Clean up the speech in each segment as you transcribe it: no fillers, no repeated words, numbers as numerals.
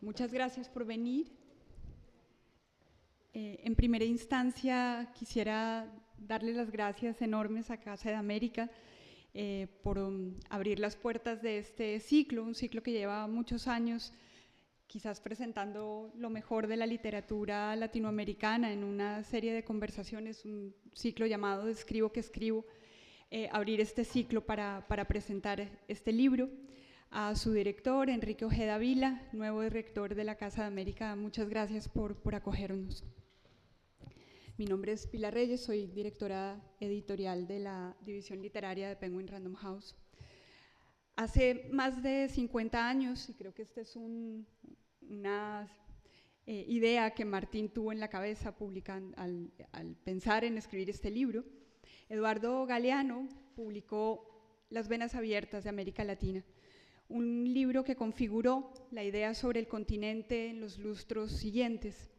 Muchas gracias por venir. En primera instancia, quisiera darle las gracias enormes a Casa de América por abrir las puertas de este ciclo, un ciclo que lleva muchos años, quizás presentando lo mejor de la literatura latinoamericana en una serie de conversaciones, un ciclo llamado Escribo que escribo, abrir este ciclo para presentar este libro. A su director, Enrique Ojeda Vila, nuevo director de la Casa de América, muchas gracias por acogernos. Mi nombre es Pilar Reyes, soy directora editorial de la división literaria de Penguin Random House. Hace más de 50 años, y creo que esta es una idea que Martín tuvo en la cabeza al pensar en escribir este libro, Eduardo Galeano publicó Las venas abiertas de América Latina, un libro que configuró la idea sobre el continente en los lustros siguientes.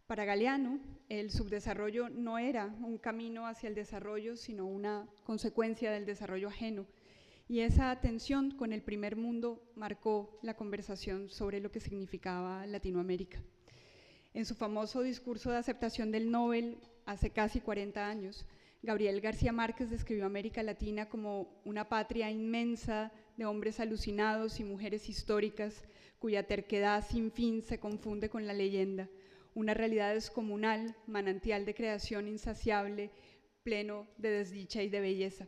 Para Galeano, el subdesarrollo no era un camino hacia el desarrollo, sino una consecuencia del desarrollo ajeno. Y esa tensión con el primer mundo marcó la conversación sobre lo que significaba Latinoamérica. En su famoso discurso de aceptación del Nobel hace casi 40 años, Gabriel García Márquez describió América Latina como una patria inmensa de hombres alucinados y mujeres históricas cuya terquedad sin fin se confunde con la leyenda, una realidad descomunal, manantial de creación insaciable, pleno de desdicha y de belleza.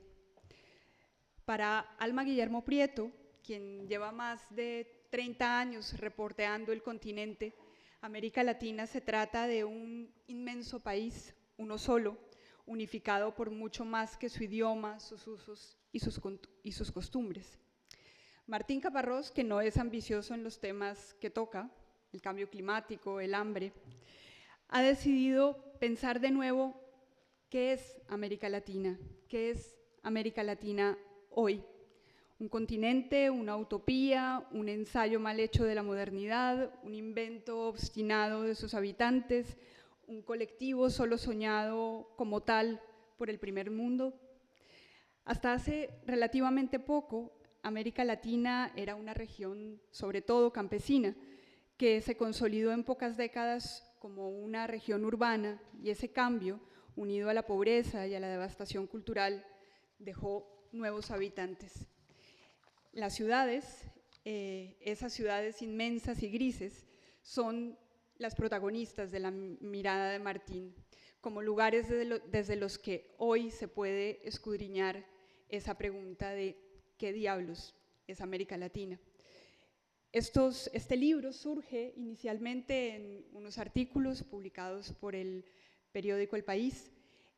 Para Alma Guillermo Prieto, quien lleva más de 30 años reporteando el continente, América Latina se trata de un inmenso país, uno solo, unificado por mucho más que su idioma, sus usos y sus costumbres. Martín Caparrós, que no es ambicioso en los temas que toca, el cambio climático, el hambre, ha decidido pensar de nuevo qué es América Latina, qué es América Latina hoy. Un continente, una utopía, un ensayo mal hecho de la modernidad, un invento obstinado de sus habitantes, un colectivo solo soñado como tal por el primer mundo. Hasta hace relativamente poco, América Latina era una región, sobre todo campesina, que se consolidó en pocas décadas como una región urbana, y ese cambio, unido a la pobreza y a la devastación cultural, dejó nuevos habitantes. Las ciudades, esas ciudades inmensas y grises, son las protagonistas de la mirada de Martín, como lugares desde los que hoy se puede escudriñar esa pregunta de ¿qué diablos es América Latina? Este libro surge inicialmente en unos artículos publicados por el periódico El País,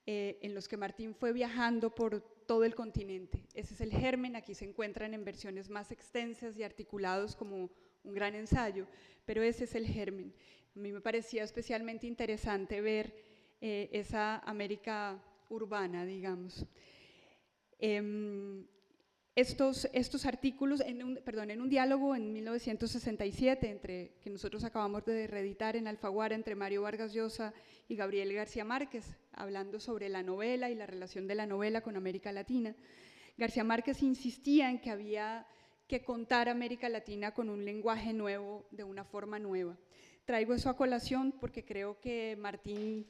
en los que Martín fue viajando por todo el continente. Ese es el germen, aquí se encuentran en versiones más extensas y articulados como un gran ensayo, pero ese es el germen. A mí me parecía especialmente interesante ver esa América urbana, digamos. Estos artículos, en un diálogo en 1967 que nosotros acabamos de reeditar en Alfaguara entre Mario Vargas Llosa y Gabriel García Márquez, hablando sobre la novela y la relación de la novela con América Latina, García Márquez insistía en que había que contar América Latina con un lenguaje nuevo, de una forma nueva. Traigo eso a colación porque creo que Martín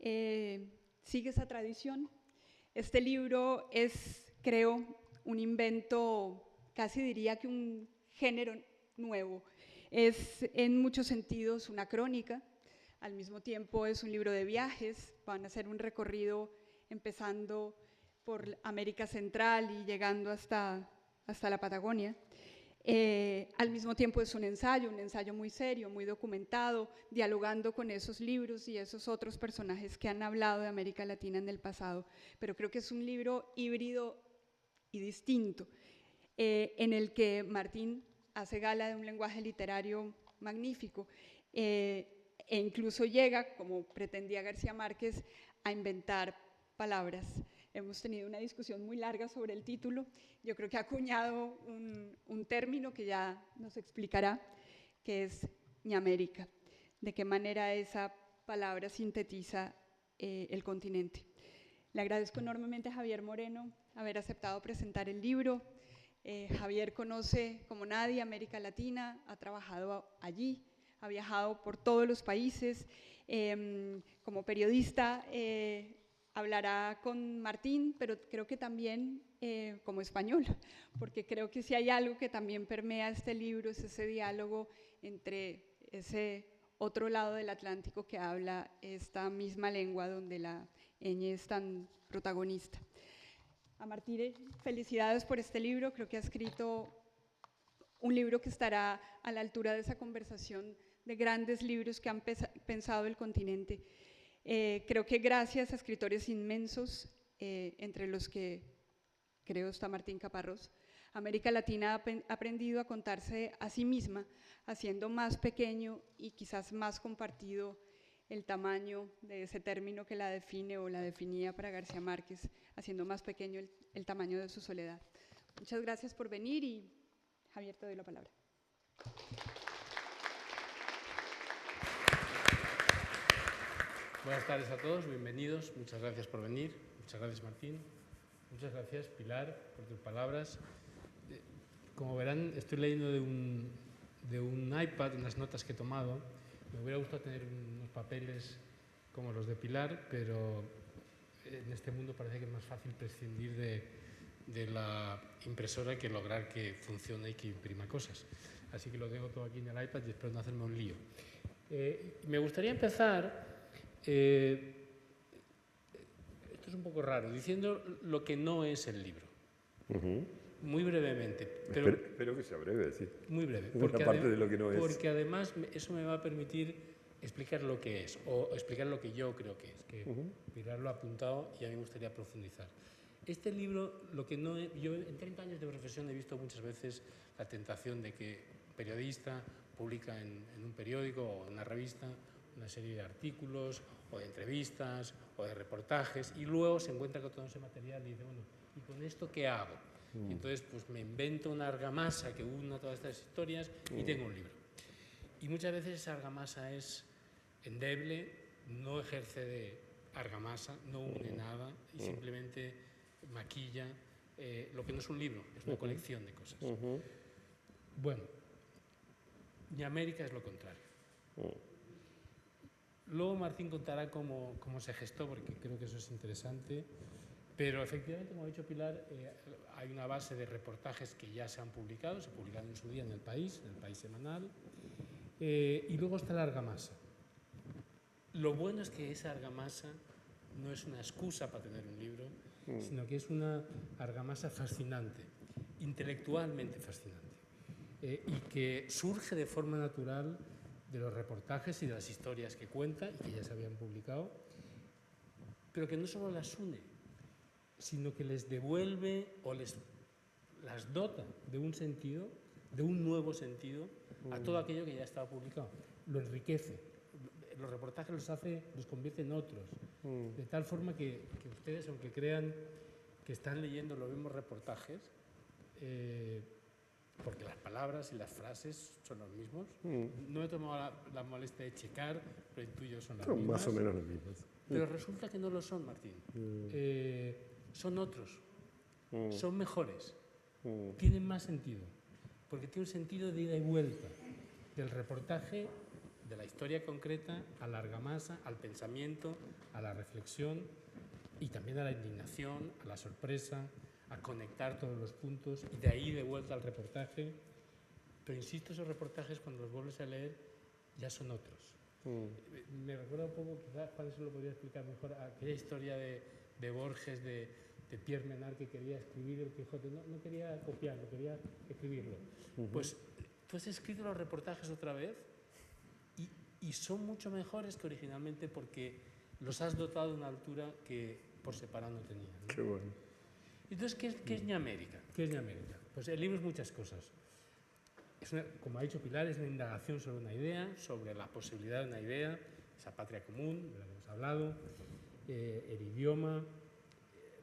sigue esa tradición. Este libro es, creo, un invento, casi diría que un género nuevo. Es en muchos sentidos una crónica, al mismo tiempo es un libro de viajes, van a hacer un recorrido empezando por América Central y llegando hasta la Patagonia. Al mismo tiempo es un ensayo muy serio, muy documentado, dialogando con esos libros y esos otros personajes que han hablado de América Latina en el pasado. Pero creo que es un libro híbrido y distinto, en el que Martín hace gala de un lenguaje literario magnífico, e incluso llega, como pretendía García Márquez, a inventar palabras. Hemos tenido una discusión muy larga sobre el título. Yo creo que ha acuñado un término que ya nos explicará, que es ñamérica, de qué manera esa palabra sintetiza el continente. Le agradezco enormemente a Javier Moreno haber aceptado presentar el libro. Javier conoce como nadie América Latina, ha trabajado allí, ha viajado por todos los países. Como periodista hablará con Martín, pero creo que también como español, porque creo que si hay algo que también permea este libro es ese diálogo entre ese otro lado del Atlántico que habla esta misma lengua donde la ñ es tan protagonista. A Martire, felicidades por este libro, creo que ha escrito un libro que estará a la altura de esa conversación de grandes libros que han pensado el continente. Creo que gracias a escritores inmensos, entre los que creo está Martín Caparrós, América Latina ha aprendido a contarse a sí misma, haciendo más pequeño y quizás más compartido el tamaño de ese término que la define o la definía para García Márquez, haciendo más pequeño el tamaño de su soledad. Muchas gracias por venir y Javier, te doy la palabra. Buenas tardes a todos, bienvenidos, muchas gracias por venir, muchas gracias Martín, muchas gracias Pilar por tus palabras. Como verán, estoy leyendo de un iPad unas notas que he tomado. Me hubiera gustado tener unos papeles como los de Pilar, pero en este mundo parece que es más fácil prescindir de la impresora que lograr que funcione y que imprima cosas. Así que lo tengo todo aquí en el iPad y espero no hacerme un lío. Me gustaría empezar, esto es un poco raro, diciendo lo que no es el libro. Muy brevemente. Pero espero que sea breve, sí. Muy breve. Porque parte de lo que no es. Porque además eso me va a permitir explicar lo que es, o explicar lo que yo creo que es, que Pilar lo ha apuntado y a mí me gustaría profundizar. Este libro, lo que no es, yo en 30 años de profesión he visto muchas veces la tentación de que un periodista publica en un periódico o en una revista una serie de artículos o de entrevistas o de reportajes y luego se encuentra con todo ese material y dice, bueno, ¿y con esto qué hago? Y entonces pues me invento una argamasa que una todas estas historias y tengo un libro. Y muchas veces esa argamasa es endeble, no ejerce de argamasa, no une nada y simplemente maquilla lo que no es un libro, es una colección de cosas. Bueno, y América es lo contrario. Luego Martín contará cómo se gestó, porque creo que eso es interesante. Pero efectivamente, como ha dicho Pilar, hay una base de reportajes que ya se han publicado, se publicaron en su día en El País semanal, y luego está la argamasa. Lo bueno es que esa argamasa no es una excusa para tener un libro, sino que es una argamasa fascinante, intelectualmente fascinante, y que surge de forma natural de los reportajes y de las historias que cuenta y que ya se habían publicado, pero que no solo las une, sino que les devuelve o las dota de un sentido, de un nuevo sentido, a todo aquello que ya estaba publicado. Lo enriquece. Los reportajes los convierte en otros. De tal forma que ustedes, aunque crean que están leyendo los mismos reportajes, porque las palabras y las frases son los mismos, no he tomado la molestia de checar, pero intuyo son las mismas. Son más o menos las mismas. Pero resulta que no lo son, Martín. Son otros, son mejores, tienen más sentido, porque tiene un sentido de ida y vuelta del reportaje, de la historia concreta, a la argamasa, al pensamiento, a la reflexión y también a la indignación, a la sorpresa, a conectar todos los puntos y de ahí de vuelta al reportaje. Pero insisto, esos reportajes cuando los vuelves a leer ya son otros. Me recuerda un poco, quizás Juan eso lo podría explicar mejor, aquella historia de Borges, de Pierre Menard, que quería escribir el Quijote, no quería copiarlo, quería escribirlo. Pues tú has escrito los reportajes otra vez y son mucho mejores que originalmente porque los has dotado de una altura que por separado no tenían, ¿no? Qué bueno. Entonces, ¿qué es Ñamérica? ¿Qué es Ñamérica? Pues el libro es muchas cosas. Como ha dicho Pilar, es una indagación sobre una idea, sobre la posibilidad de una idea, esa patria común de la que hemos hablado, el idioma,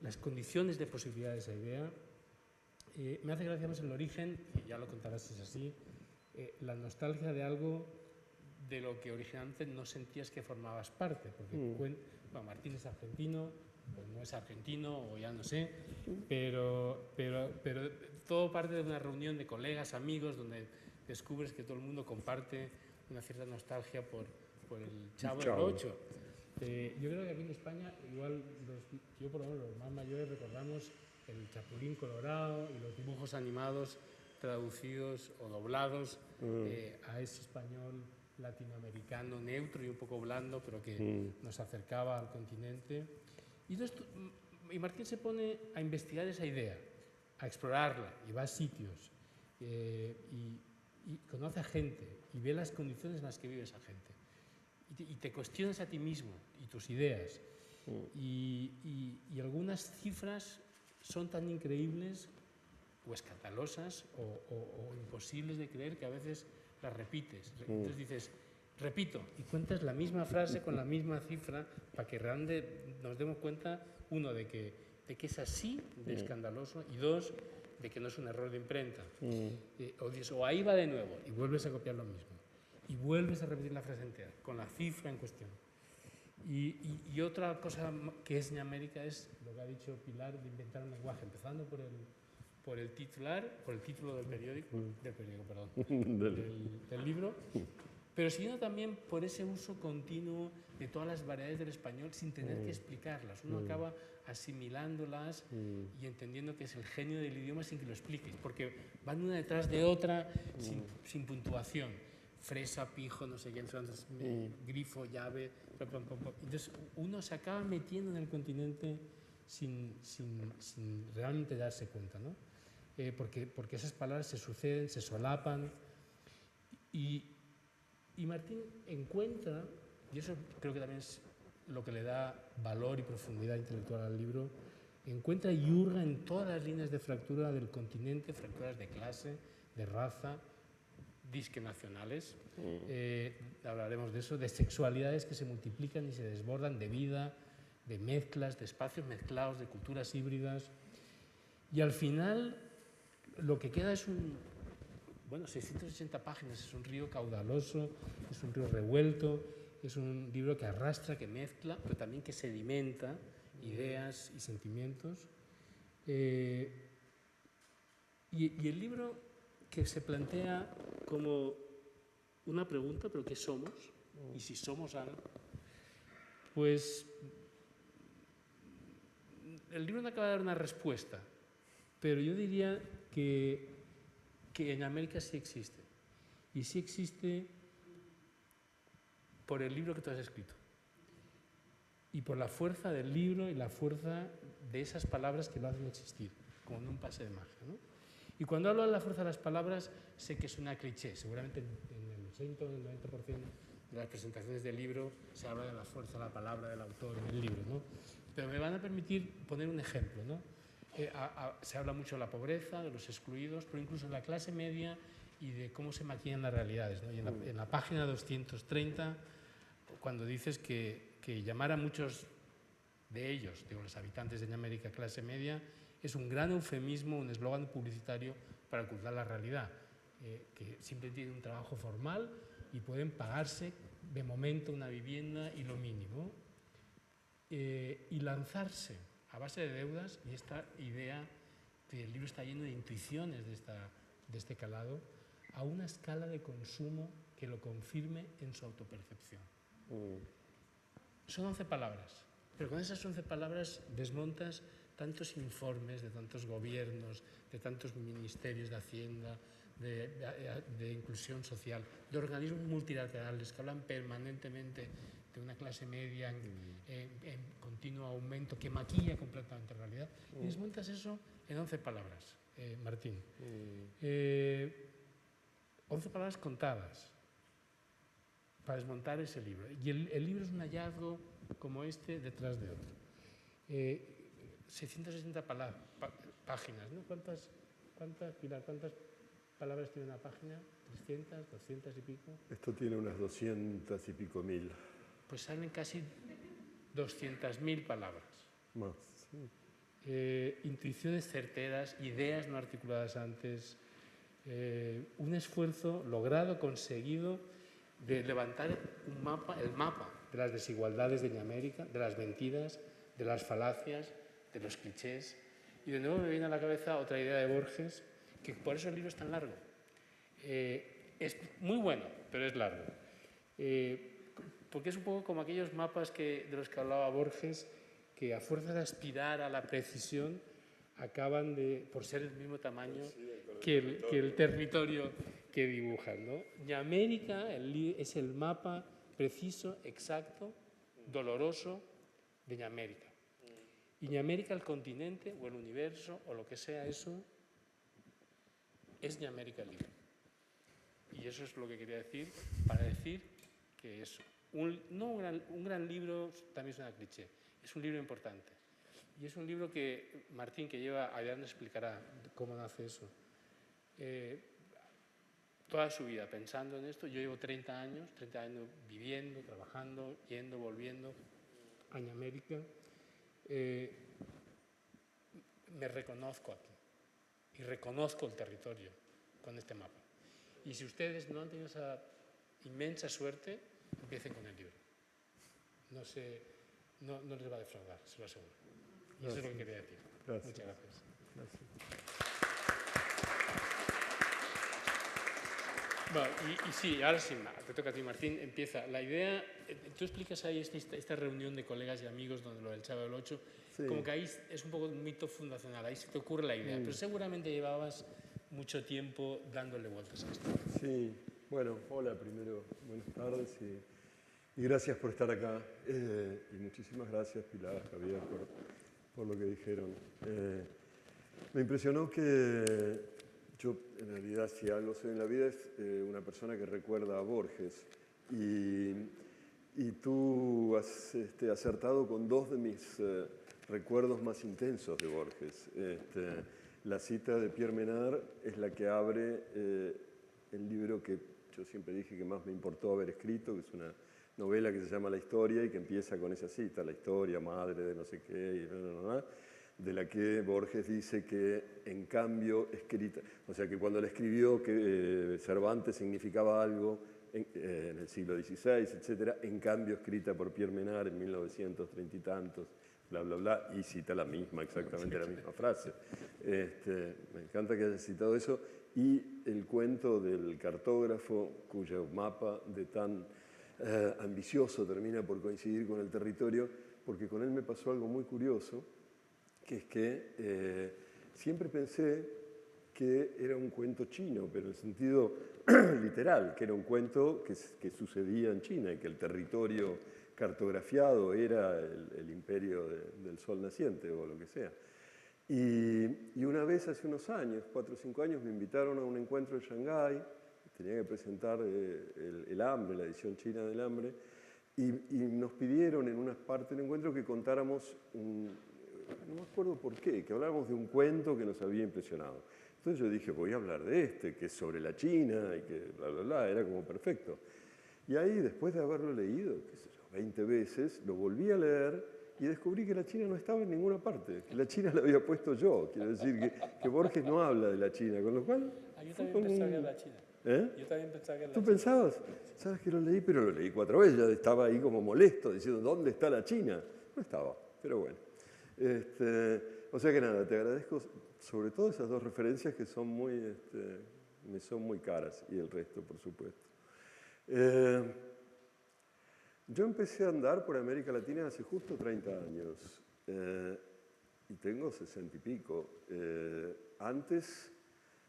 las condiciones de posibilidad de esa idea. Me hace gracia más el origen, y ya lo contarás si es así, la nostalgia de algo de lo que originalmente no sentías que formabas parte, porque bueno, Martín es argentino, o no es argentino, o ya no sé, pero todo parte de una reunión de colegas, amigos, donde descubres que todo el mundo comparte una cierta nostalgia por el Chavo del Ocho. Yo creo que aquí en España, igual, yo por lo menos los más mayores recordamos el Chapulín Colorado y los dibujos animados traducidos o doblados a ese español latinoamericano neutro y un poco blando, pero que nos acercaba al continente. Y Martín se pone a investigar esa idea, a explorarla, y va a sitios, y conoce a gente, y ve las condiciones en las que vive esa gente. Y te cuestionas a ti mismo y tus ideas. Y algunas cifras son tan increíbles o escandalosas o imposibles de creer que a veces las repites. Entonces dices, repito, y cuentas la misma frase con la misma cifra para que realmente nos demos cuenta, uno, de que es así de escandaloso, y dos, de que no es un error de imprenta. O dices, o ahí va de nuevo, y vuelves a copiar lo mismo. Y vuelves a repetir la frase entera, con la cifra en cuestión. Y otra cosa que es Ñamérica es lo que ha dicho Pilar, de inventar un lenguaje, empezando por el título del periódico, del libro, pero siguiendo también por ese uso continuo de todas las variedades del español sin tener que explicarlas. Uno acaba asimilándolas y entendiendo que es el genio del idioma sin que lo expliques, porque van una detrás de otra sin puntuación. Fresa, pijo, no sé qué, grifo, llave. Entonces uno se acaba metiendo en el continente sin realmente darse cuenta, ¿no? Porque esas palabras se suceden, se solapan. Y Martín encuentra, y eso creo que también es lo que le da valor y profundidad intelectual al libro, encuentra y hurga en todas las líneas de fractura del continente, fracturas de clase, de raza, disque nacionales, hablaremos de eso, de sexualidades que se multiplican y se desbordan, de vida, de mezclas, de espacios mezclados, de culturas híbridas. Y al final lo que queda es 680 páginas, es un río caudaloso, es un río revuelto, es un libro que arrastra, que mezcla, pero también que sedimenta ideas y sentimientos. Y el libro que se plantea como una pregunta, pero ¿qué somos? Y si somos algo, pues el libro no acaba de dar una respuesta, pero yo diría que en América sí existe. Y sí existe por el libro que tú has escrito. Y por la fuerza del libro y la fuerza de esas palabras que lo hacen existir, como en un pase de magia, ¿no? Y cuando hablo de la fuerza de las palabras, sé que es una cliché. Seguramente en el 80 o el 90% de las presentaciones del libro se habla de la fuerza de la palabra del autor en el libro, ¿no? Pero me van a permitir poner un ejemplo, ¿no? Se habla mucho de la pobreza, de los excluidos, pero incluso de la clase media y de cómo se maquillan las realidades, ¿no? Y en la página 230, cuando dices que llamar a muchos de ellos, digo, los habitantes de América clase media, es un gran eufemismo, un eslogan publicitario para ocultar la realidad, que siempre tienen un trabajo formal y pueden pagarse de momento una vivienda y lo mínimo, y lanzarse a base de deudas, y esta idea, que el libro está lleno de intuiciones de este calado, a una escala de consumo que lo confirme en su autopercepción. Son 11 palabras, pero con esas 11 palabras desmontas tantos informes de tantos gobiernos, de tantos ministerios de Hacienda, de inclusión social, de organismos multilaterales que hablan permanentemente de una clase media en continuo aumento, que maquilla completamente la realidad. Y desmontas eso en 11 palabras, Martín. 11 palabras contadas para desmontar ese libro. Y el libro es un hallazgo como este detrás de otro. 660 páginas, ¿no? ¿Cuántas, Pilar, cuántas palabras tiene una página? ¿300, 200 y pico? Esto tiene unas 200 y pico mil. Pues salen casi 200.000 palabras. Más. Intuiciones certeras, ideas no articuladas antes, un esfuerzo logrado, conseguido, de levantar el mapa de las desigualdades de América, de las mentiras, de las falacias, de los clichés. Y de nuevo me viene a la cabeza otra idea de Borges, que por eso el libro es tan largo. Es muy bueno, pero es largo. Porque es un poco como aquellos mapas de los que hablaba Borges, que a fuerza de aspirar a la precisión acaban por ser el mismo tamaño que el territorio que dibujan, ¿no? Ñamérica es el mapa preciso, exacto, doloroso de Ñamérica. Y Ñamérica, el continente o el universo o lo que sea eso, es Ñamérica el libro. Y eso es lo que quería decir para decir que es un gran libro, también es una cliché, es un libro importante. Y es un libro que Martín, que lleva, Adrián explicará cómo nace eso, toda su vida pensando en esto. Yo llevo 30 años viviendo, trabajando, yendo, volviendo a América. Me reconozco aquí y reconozco el territorio con este mapa. Y si ustedes no han tenido esa inmensa suerte, empiecen con el libro. No les va a defraudar, se lo aseguro. Y eso es lo que quería decir. Gracias. Muchas gracias. Bueno, y sí, ahora sí, te toca a ti, Martín. Empieza. La idea, tú explicas ahí esta reunión de colegas y amigos donde lo del Chavo del Ocho, sí. Como que ahí es un poco un mito fundacional, ahí se te ocurre la idea, pero seguramente llevabas mucho tiempo dándole vueltas a esto. Sí, bueno, hola primero, buenas tardes y gracias por estar acá. Y muchísimas gracias, Pilar, Javier, por lo que dijeron. Me impresionó que yo, en realidad, si algo soy en la vida, es una persona que recuerda a Borges. Y tú has acertado con dos de mis recuerdos más intensos de Borges. La cita de Pierre Menard es la que abre el libro que yo siempre dije que más me importó haber escrito, que es una novela que se llama La Historia y que empieza con esa cita, la historia, madre de no sé qué, de la que Borges dice que en cambio escrita, o sea que cuando la escribió que Cervantes significaba algo en el siglo XVI, etc., en cambio escrita por Pierre Menard en 1930 y tantos, bla, bla, bla, y cita exactamente la misma frase. Me encanta que haya citado eso, y el cuento del cartógrafo cuyo mapa de tan ambicioso termina por coincidir con el territorio, porque con él me pasó algo muy curioso, que es que siempre pensé que era un cuento chino, pero en el sentido literal, que era un cuento que sucedía en China y que el territorio cartografiado era el imperio del sol naciente o lo que sea. Y una vez hace unos años, 4 o 5 años, me invitaron a un encuentro en Shanghái, tenía que presentar el Hambre, la edición china del Hambre, y nos pidieron en una parte del encuentro que contáramos, no me acuerdo por qué, que habláramos de un cuento que nos había impresionado. Entonces yo dije, voy a hablar de que es sobre la China y que bla, bla, bla, era como perfecto. Y ahí, después de haberlo leído, qué sé yo, 20 veces, lo volví a leer y descubrí que la China no estaba en ninguna parte, que la China la había puesto yo. Quiero decir que Borges no habla de la China, con lo cual... Yo también pensaba que era la China. Yo también pensaba que era la China. ¿Tú pensabas? Sabes que lo leí, pero lo leí 4 veces, ya estaba ahí como molesto, diciendo, ¿dónde está la China? No estaba, pero bueno. O sea que nada, te agradezco sobre todo esas 2 referencias que son me son muy caras, y el resto, por supuesto. Yo empecé a andar por América Latina hace justo 30 años y tengo 60 y pico. Antes,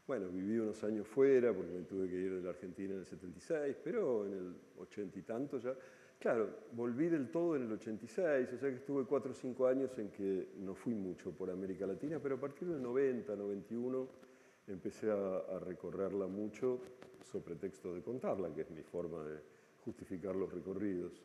bueno, viví unos años fuera porque me tuve que ir de la Argentina en el 76, pero en el 80 y tanto ya... Claro, volví del todo en el 86, o sea que estuve 4 o 5 años en que no fui mucho por América Latina, pero a partir del 90, 91 empecé a recorrerla mucho sobre pretexto de contarla, que es mi forma de justificar los recorridos.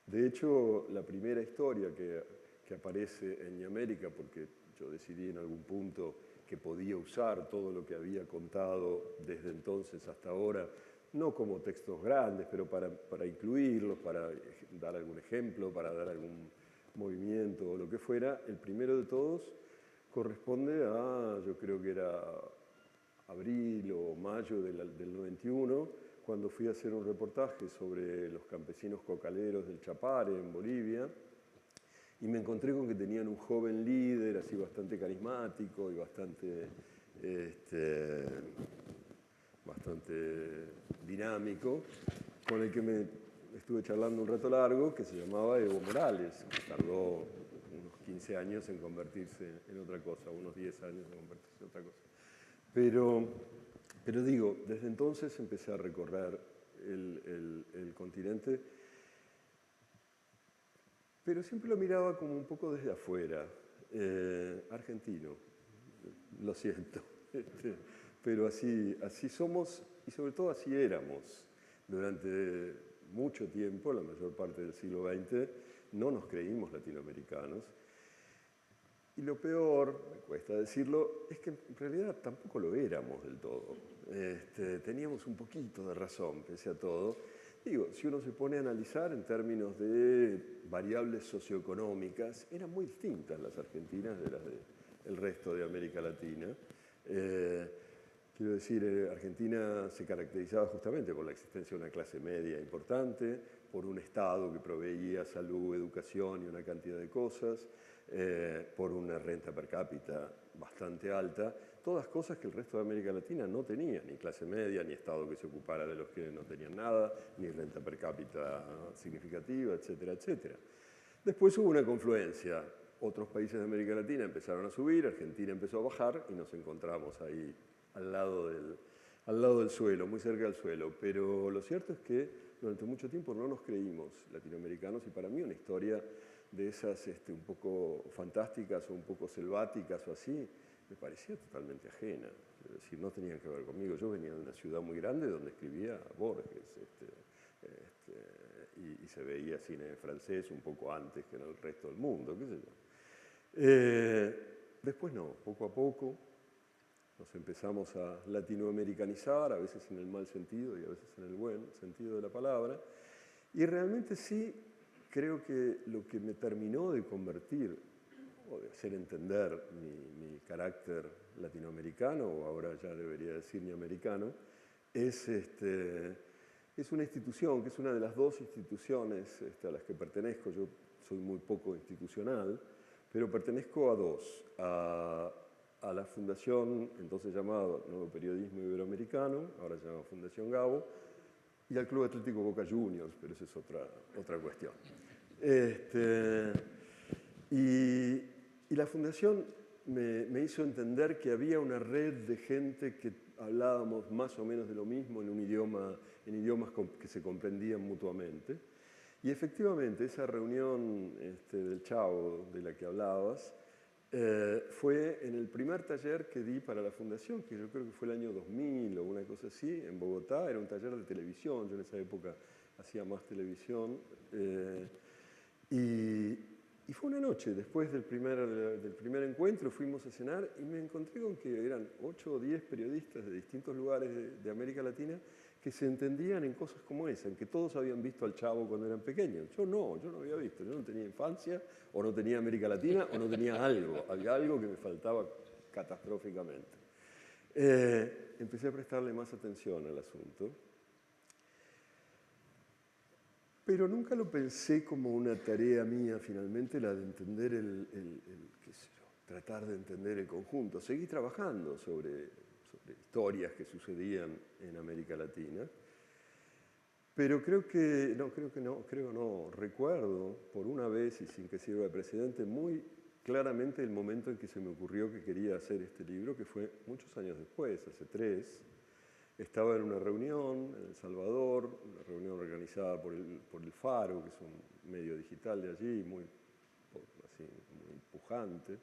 De hecho, la primera historia que aparece en América, porque yo decidí en algún punto que podía usar todo lo que había contado desde entonces hasta ahora, no como textos grandes, pero para incluirlos, para dar algún ejemplo, para dar algún movimiento o lo que fuera. El primero de todos corresponde a, yo creo que era abril o mayo del 91, cuando fui a hacer un reportaje sobre los campesinos cocaleros del Chapare, en Bolivia, y me encontré con que tenían un joven líder, así bastante carismático y bastante bastante dinámico, con el que me estuve charlando un rato largo, que se llamaba Evo Morales, que tardó unos 15 años en convertirse en otra cosa, unos 10 años en convertirse en otra cosa. Pero digo, desde entonces empecé a recorrer el continente, pero siempre lo miraba como un poco desde afuera, argentino, lo siento, pero así somos y sobre todo así éramos. Durante mucho tiempo, la mayor parte del siglo XX, no nos creímos latinoamericanos. Y lo peor, me cuesta decirlo, es que en realidad tampoco lo éramos del todo. Teníamos un poquito de razón, pese a todo. Digo, si uno se pone a analizar en términos de variables socioeconómicas, eran muy distintas las argentinas de las del resto de América Latina. Quiero decir, Argentina se caracterizaba justamente por la existencia de una clase media importante, por un Estado que proveía salud, educación y una cantidad de cosas, por una renta per cápita bastante alta, todas cosas que el resto de América Latina no tenía, ni clase media, ni Estado que se ocupara de los que no tenían nada, ni renta per cápita significativa, etcétera, etcétera. Después hubo una confluencia. Otros países de América Latina empezaron a subir, Argentina empezó a bajar y nos encontramos ahí al lado del suelo, muy cerca del suelo. Pero lo cierto es que durante mucho tiempo no nos creímos latinoamericanos y para mí una historia de esas un poco fantásticas o un poco selváticas o así, me parecía totalmente ajena. Es decir, no tenían que ver conmigo. Yo venía de una ciudad muy grande donde escribía Borges y se veía cine francés un poco antes que en el resto del mundo, qué sé yo. Después no, poco a poco nos empezamos a latinoamericanizar, a veces en el mal sentido y a veces en el buen sentido de la palabra. Y realmente sí, creo que lo que me terminó de convertir o de hacer entender mi carácter latinoamericano, o ahora ya debería decir ni americano, es una institución, que es una de las dos instituciones a las que pertenezco. Yo soy muy poco institucional, pero pertenezco a dos, a la Fundación, entonces llamada Nuevo Periodismo Iberoamericano, ahora se llama Fundación Gabo, y al Club Atlético Boca Juniors, pero esa es otra cuestión. Y la Fundación me hizo entender que había una red de gente que hablábamos más o menos de lo mismo en idiomas que se comprendían mutuamente. Y efectivamente, esa reunión del Chavo de la que hablabas fue en el primer taller que di para la Fundación, que yo creo que fue el año 2000 o una cosa así, en Bogotá. Era un taller de televisión, yo en esa época hacía más televisión. Y fue una noche, después del primer encuentro, fuimos a cenar y me encontré con que eran 8 o 10 periodistas de distintos lugares de América Latina que se entendían en cosas como esa, en que todos habían visto al Chavo cuando eran pequeños. Yo no había visto, yo no tenía infancia, o no tenía América Latina, o no tenía algo. Había algo que me faltaba catastróficamente. Empecé a prestarle más atención al asunto. Pero nunca lo pensé como una tarea mía, finalmente, la de entender qué sé yo, tratar de entender el conjunto. Seguí trabajando sobre historias que sucedían en América Latina, pero recuerdo por una vez, y sin que sirva de precedente, muy claramente el momento en que se me ocurrió que quería hacer este libro, que fue muchos años después, hace 3. Estaba en una reunión en El Salvador, una reunión organizada por el Faro, que es un medio digital de allí, muy pujante.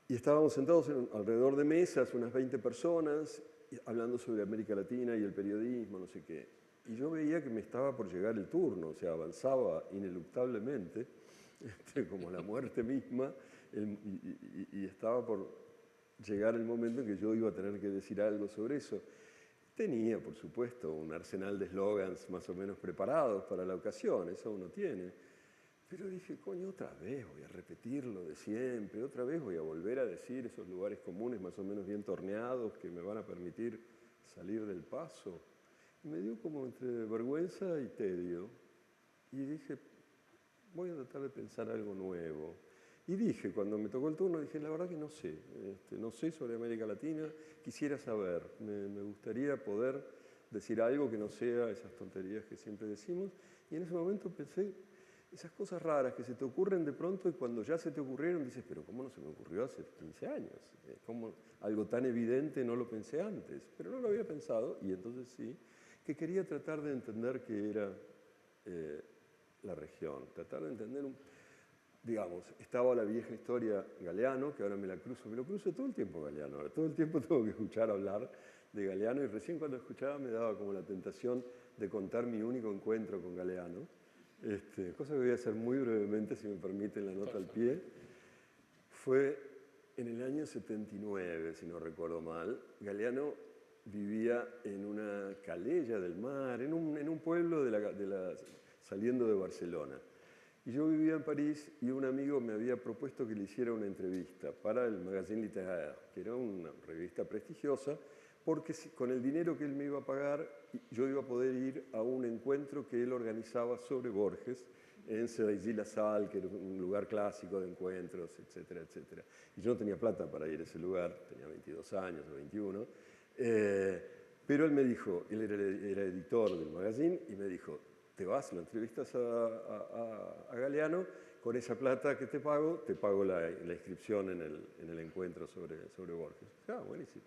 Y estábamos sentados alrededor de mesas, unas 20 personas, hablando sobre América Latina y el periodismo, no sé qué. Y yo veía que me estaba por llegar el turno, o sea, avanzaba ineluctablemente, como la muerte misma, y estaba por llegar el momento en que yo iba a tener que decir algo sobre eso. Tenía, por supuesto, un arsenal de eslogans más o menos preparados para la ocasión, eso uno tiene. Pero dije, coño, otra vez voy a repetir lo de siempre, otra vez voy a volver a decir esos lugares comunes más o menos bien torneados que me van a permitir salir del paso. Y me dio como entre vergüenza y tedio. Y dije, voy a tratar de pensar algo nuevo. Y dije, cuando me tocó el turno, dije, la verdad que no sé, no sé sobre América Latina, quisiera saber, me gustaría poder decir algo que no sea esas tonterías que siempre decimos. Y en ese momento pensé, esas cosas raras que se te ocurren de pronto y cuando ya se te ocurrieron dices, pero ¿cómo no se me ocurrió hace 15 años? ¿Cómo algo tan evidente no lo pensé antes? Pero no lo había pensado y entonces sí, que quería tratar de entender qué era la región, tratar de entender digamos, estaba la vieja historia Galeano, que ahora me lo cruzo todo el tiempo Galeano, ahora todo el tiempo tengo que escuchar hablar de Galeano y recién cuando escuchaba me daba como la tentación de contar mi único encuentro con Galeano, cosa que voy a hacer muy brevemente si me permiten la nota al pie. Fue en el año 79, si no recuerdo mal. Galeano vivía en una calella del mar, en un pueblo saliendo de Barcelona. Y yo vivía en París y un amigo me había propuesto que le hiciera una entrevista para el Magazine Littéraire, que era una revista prestigiosa, porque con el dinero que él me iba a pagar, yo iba a poder ir a un encuentro que él organizaba sobre Borges en Cergy-la-Salle, que era un lugar clásico de encuentros, etcétera, etcétera. Y yo no tenía plata para ir a ese lugar, tenía 22 años o 21, pero él me dijo, él era editor del magazine, y me dijo, te vas, lo entrevistas a Galeano, con esa plata que te pago la inscripción en el encuentro sobre Borges. Ah, buenísimo.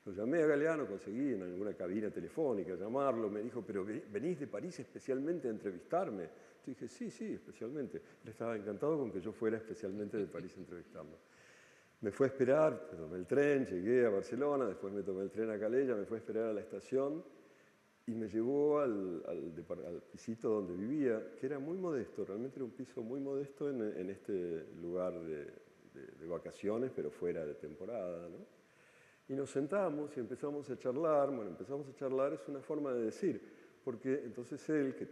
Lo llamé a Galeano, conseguí en alguna cabina telefónica llamarlo, me dijo, pero venís de París especialmente a entrevistarme. Yo dije, sí, especialmente. Él estaba encantado con que yo fuera especialmente de París a entrevistarlo. Me fue a esperar, me tomé el tren, llegué a Barcelona, después me tomé el tren a Calella, me fue a esperar a la estación y me llevó al pisito donde vivía, que era muy modesto, realmente era un piso muy modesto en este lugar de vacaciones, pero fuera de temporada, ¿no? Y nos sentamos y empezamos a charlar. Bueno, empezamos a charlar es una forma de decir, porque entonces él, que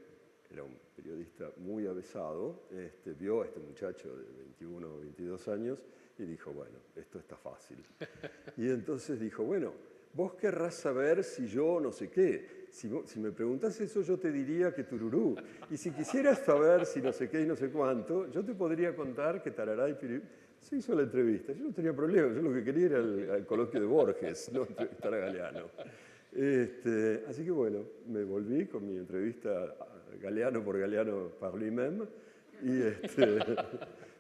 era un periodista muy avesado, vio a este muchacho de 21 o 22 años y dijo, bueno, esto está fácil. Y entonces dijo, bueno, vos querrás saber si yo no sé qué. Si me preguntás eso, yo te diría que tururú. Y si quisieras saber si no sé qué y no sé cuánto, yo te podría contar que tarará y piripí. Se hizo la entrevista, yo no tenía problema, yo lo que quería era el coloquio de Borges, no entrevistar a Galeano. Así que bueno, me volví con mi entrevista Galeano por Galeano par lui-même,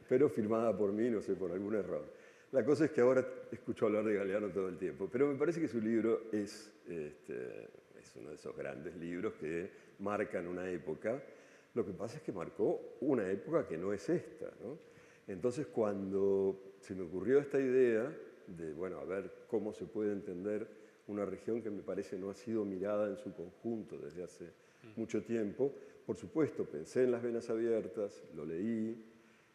pero filmada por mí, no sé, por algún error. La cosa es que ahora escucho hablar de Galeano todo el tiempo, pero me parece que su libro es uno de esos grandes libros que marcan una época. Lo que pasa es que marcó una época que no es esta, ¿no? Entonces, cuando se me ocurrió esta idea de, bueno, a ver cómo se puede entender una región que me parece no ha sido mirada en su conjunto desde hace mucho tiempo, por supuesto, pensé en Las Venas Abiertas, lo leí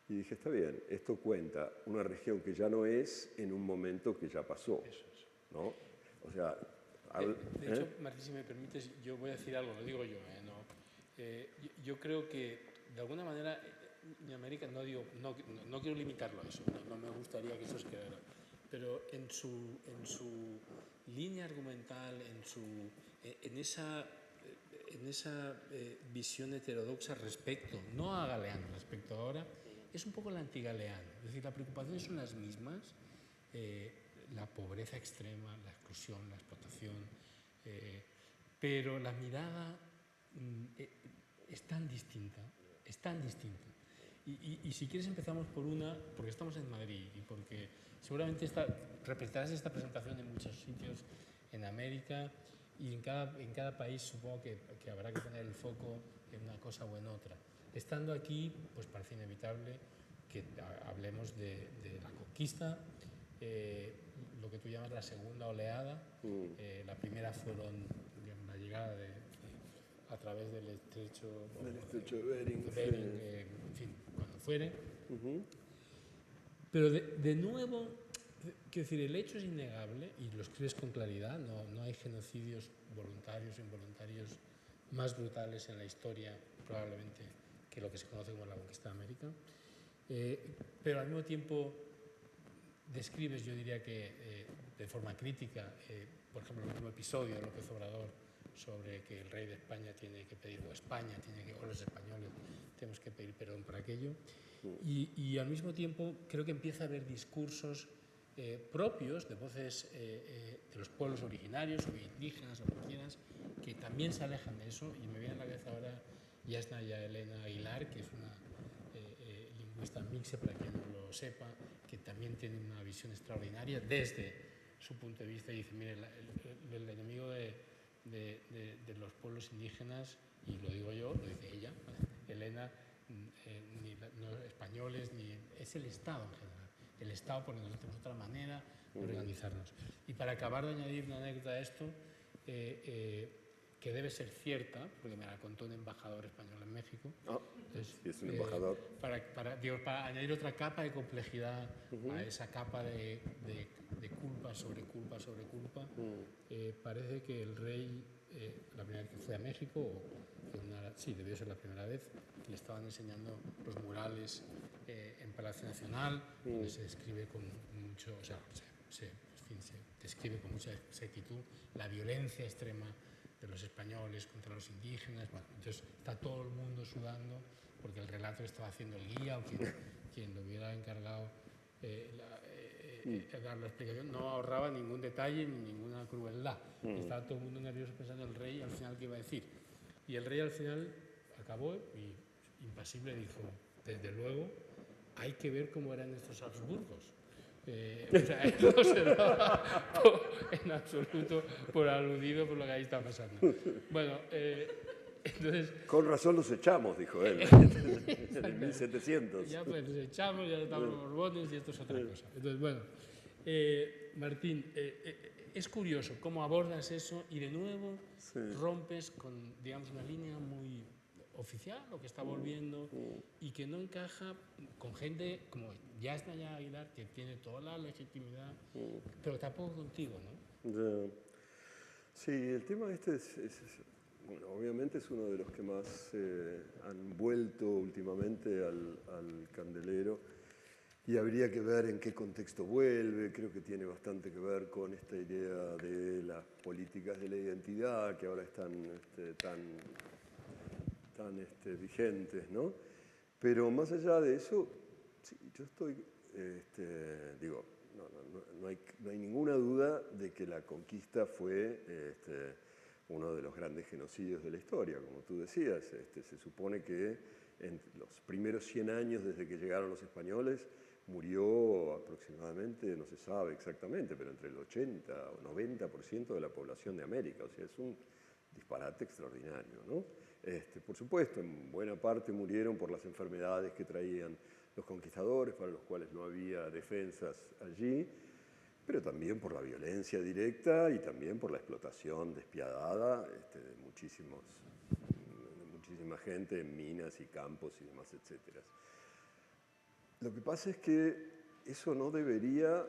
y dije, está bien, esto cuenta una región que ya no es en un momento que ya pasó, ¿no? O sea... De hecho, Martín, si me permites, yo voy a decir algo, lo digo yo, yo creo que, de alguna manera, en América, no quiero limitarlo a eso, no me gustaría que eso se quedara, pero en su línea argumental, en esa visión heterodoxa respecto, no a Galeano, respecto a ahora, es un poco el anti-Galeano. Es decir, las preocupaciones son las mismas, la pobreza extrema, la exclusión, la explotación, pero la mirada es tan distinta, es tan distinta. Y si quieres empezamos por una, porque estamos en Madrid y porque seguramente representarás esta presentación en muchos sitios en América y en cada país supongo que habrá que poner el foco en una cosa o en otra. Estando aquí, pues parece inevitable que hablemos de la conquista, lo que tú llamas la segunda oleada. La primera fueron la llegada a través del estrecho de Bering, en fin, cuando fuere. Pero de nuevo, quiero decir, el hecho es innegable y lo escribes con claridad, no hay genocidios voluntarios o involuntarios más brutales en la historia probablemente que lo que se conoce como la conquista de América, pero al mismo tiempo describes, yo diría que de forma crítica, por ejemplo, el último episodio de López Obrador sobre que el rey de España tiene que pedir, o España tiene que, o los españoles tenemos que pedir perdón por aquello. Y al mismo tiempo creo que empieza a haber discursos propios de voces de los pueblos originarios o indígenas o como quieras, que también se alejan de eso. Y me viene a la cabeza ahora Yasnaya Elena Aguilar, que es una lingüista mixe, para quien no lo sepa, que también tiene una visión extraordinaria desde su punto de vista. Y dice, mire, el enemigo de los pueblos indígenas, y lo digo yo, lo dice ella, Elena, no españoles, es el Estado en general. El Estado, porque nosotros tenemos otra manera de organizarnos. Y para acabar de añadir una anécdota a esto, que debe ser cierta, porque me la contó un embajador español en México. Entonces, es un embajador. Para añadir otra capa de complejidad a esa capa de culpa sobre culpa sobre culpa, parece que el rey, la primera vez que fue a México, sí, debió ser la primera vez, le estaban enseñando los murales en Palacio Nacional, donde se describe con mucho, o sea, se describe con mucha exactitud la violencia extrema de los españoles contra los indígenas. Bueno, entonces está todo el mundo sudando porque el relato lo estaba haciendo el guía o quien lo hubiera encargado dar la explicación, no ahorraba ningún detalle ni ninguna crueldad. Estaba todo el mundo nervioso pensando en el rey al final qué iba a decir. Y el rey al final acabó y impasible dijo, desde luego hay que ver cómo eran estos Habsburgos. O sea, él no se daba en absoluto por aludido por lo que ahí está pasando. Bueno, entonces... Con razón los echamos, dijo él, en 1700. Ya pues los echamos, ya estamos los Borbones y esto es otra cosa. Entonces, bueno, Martín, es curioso cómo abordas eso y de nuevo rompes con, digamos, una línea muy oficial, lo que está volviendo, y que no encaja con gente como Yasnaya Aguilar, que tiene toda la legitimidad, pero tampoco contigo, ¿no? Sí, el tema este bueno, obviamente es uno de los que más han vuelto últimamente al candelero, y habría que ver en qué contexto vuelve. Creo que tiene bastante que ver con esta idea de las políticas de la identidad que ahora están tan vigentes, ¿no? Pero más allá de eso, sí, yo estoy, digo, no hay ninguna duda de que la conquista fue uno de los grandes genocidios de la historia, como tú decías. Se supone que en los primeros 100 años desde que llegaron los españoles murió aproximadamente, no se sabe exactamente, pero entre el 80 o 90% de la población de América. O sea, es un disparate extraordinario, ¿no? Por supuesto, en buena parte murieron por las enfermedades que traían los conquistadores, para los cuales no había defensas allí, pero también por la violencia directa y también por la explotación despiadada de muchísima gente en minas y campos y demás, etc. Lo que pasa es que eso no debería,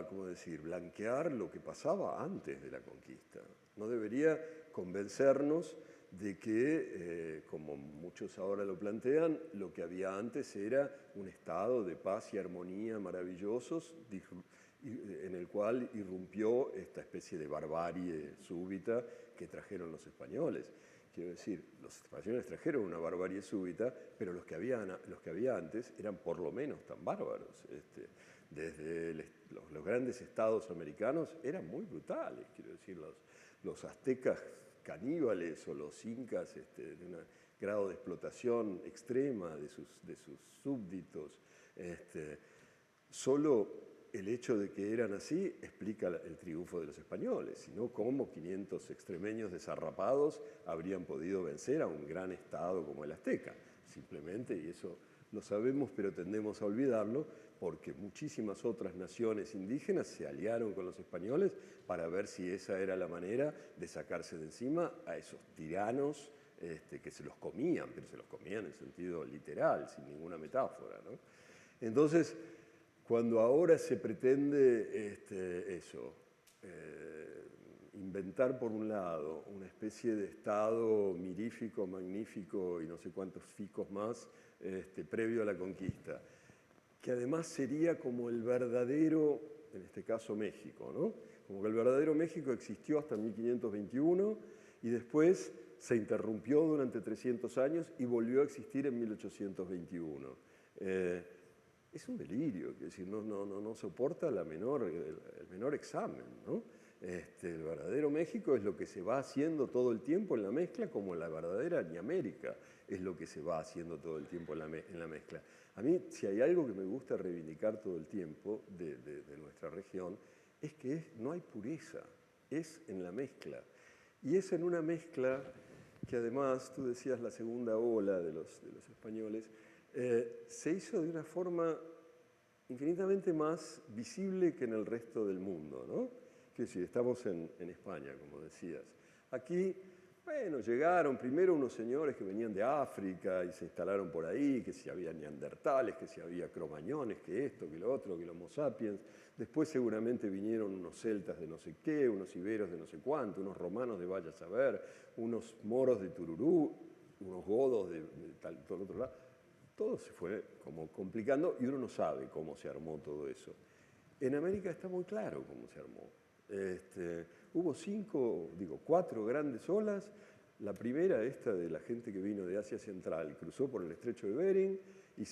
¿cómo decir?, blanquear lo que pasaba antes de la conquista. No debería convencernos de que, como muchos ahora lo plantean, lo que había antes era un estado de paz y armonía maravillosos en el cual irrumpió esta especie de barbarie súbita que trajeron los españoles. Quiero decir, los españoles trajeron una barbarie súbita, pero los que había antes eran por lo menos tan bárbaros. Desde los grandes estados americanos eran muy brutales, quiero decir, los aztecas caníbales o los incas de un grado de explotación extrema de sus súbditos. Solo el hecho de que eran así explica el triunfo de los españoles, sino cómo 500 extremeños desarrapados habrían podido vencer a un gran estado como el azteca. Simplemente, y eso lo sabemos, pero tendemos a olvidarlo, porque muchísimas otras naciones indígenas se aliaron con los españoles para ver si esa era la manera de sacarse de encima a esos tiranos que se los comían, pero se los comían en sentido literal, sin ninguna metáfora, ¿no? Entonces, cuando ahora se pretende inventar por un lado una especie de estado mirífico, magnífico y no sé cuántos ficos más previo a la conquista, que además sería como el verdadero, en este caso México, ¿no? como que el verdadero México existió hasta 1521 y después se interrumpió durante 300 años y volvió a existir en 1821. Es un delirio, es decir, no soporta el menor examen, ¿no? El verdadero México es lo que se va haciendo todo el tiempo en la mezcla, como la verdadera ni América es lo que se va haciendo todo el tiempo en la mezcla. A mí, si hay algo que me gusta reivindicar todo el tiempo de nuestra región, es que no hay pureza, es en la mezcla. Y es en una mezcla que además, tú decías la segunda ola de los españoles, se hizo de una forma infinitamente más visible que en el resto del mundo, ¿no? Que si estamos en España, como decías. Aquí, bueno, llegaron primero unos señores que venían de África y se instalaron por ahí, que si había neandertales, que si había cromañones, que esto, que lo otro, que el Homo sapiens. Después seguramente vinieron unos celtas de no sé qué, unos iberos de no sé cuánto, unos romanos de vaya a saber, unos moros de Tururú, unos godos de todo el otro lado. Todo se fue como complicando y uno no sabe cómo se armó todo eso. En América está muy claro cómo se armó. Hubo 4 grandes olas. La primera, esta de la gente que vino de Asia Central, cruzó por el estrecho de Bering y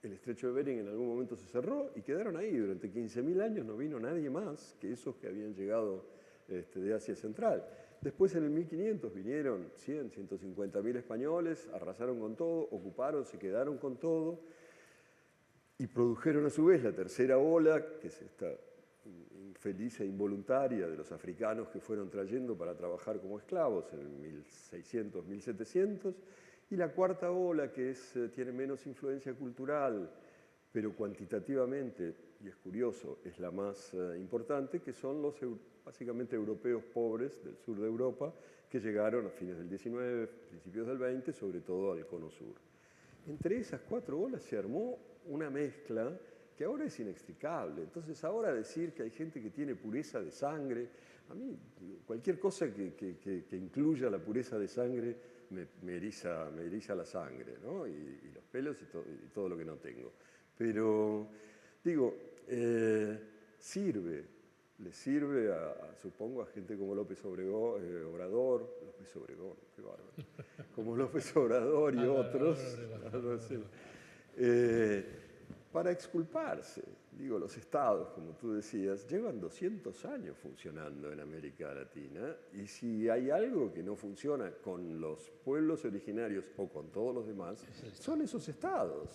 el estrecho de Bering en algún momento se cerró y quedaron ahí. Durante 15.000 años no vino nadie más que esos que habían llegado de Asia Central. Después en el 1500 vinieron 150.000 españoles, arrasaron con todo, ocuparon, se quedaron con todo y produjeron a su vez la tercera ola, que es esta infeliz e involuntaria de los africanos que fueron trayendo para trabajar como esclavos en el 1600, 1700, y la cuarta ola, que tiene menos influencia cultural, pero cuantitativamente, y es curioso, es la más importante, que son los básicamente europeos pobres del sur de Europa, que llegaron a fines del 19, principios del 20, sobre todo al cono sur. Entre esas 4 olas se armó una mezcla que ahora es inextricable. Entonces ahora decir que hay gente que tiene pureza de sangre, a mí cualquier cosa que incluya la pureza de sangre me eriza la sangre, ¿no? y los pelos y todo lo que no tengo. Pero digo, le sirve supongo a gente como López Obrador, qué bárbaro, como López Obrador y otros, para exculparse. Digo, los estados, como tú decías, llevan 200 años funcionando en América Latina y si hay algo que no funciona con los pueblos originarios o con todos los demás, son esos estados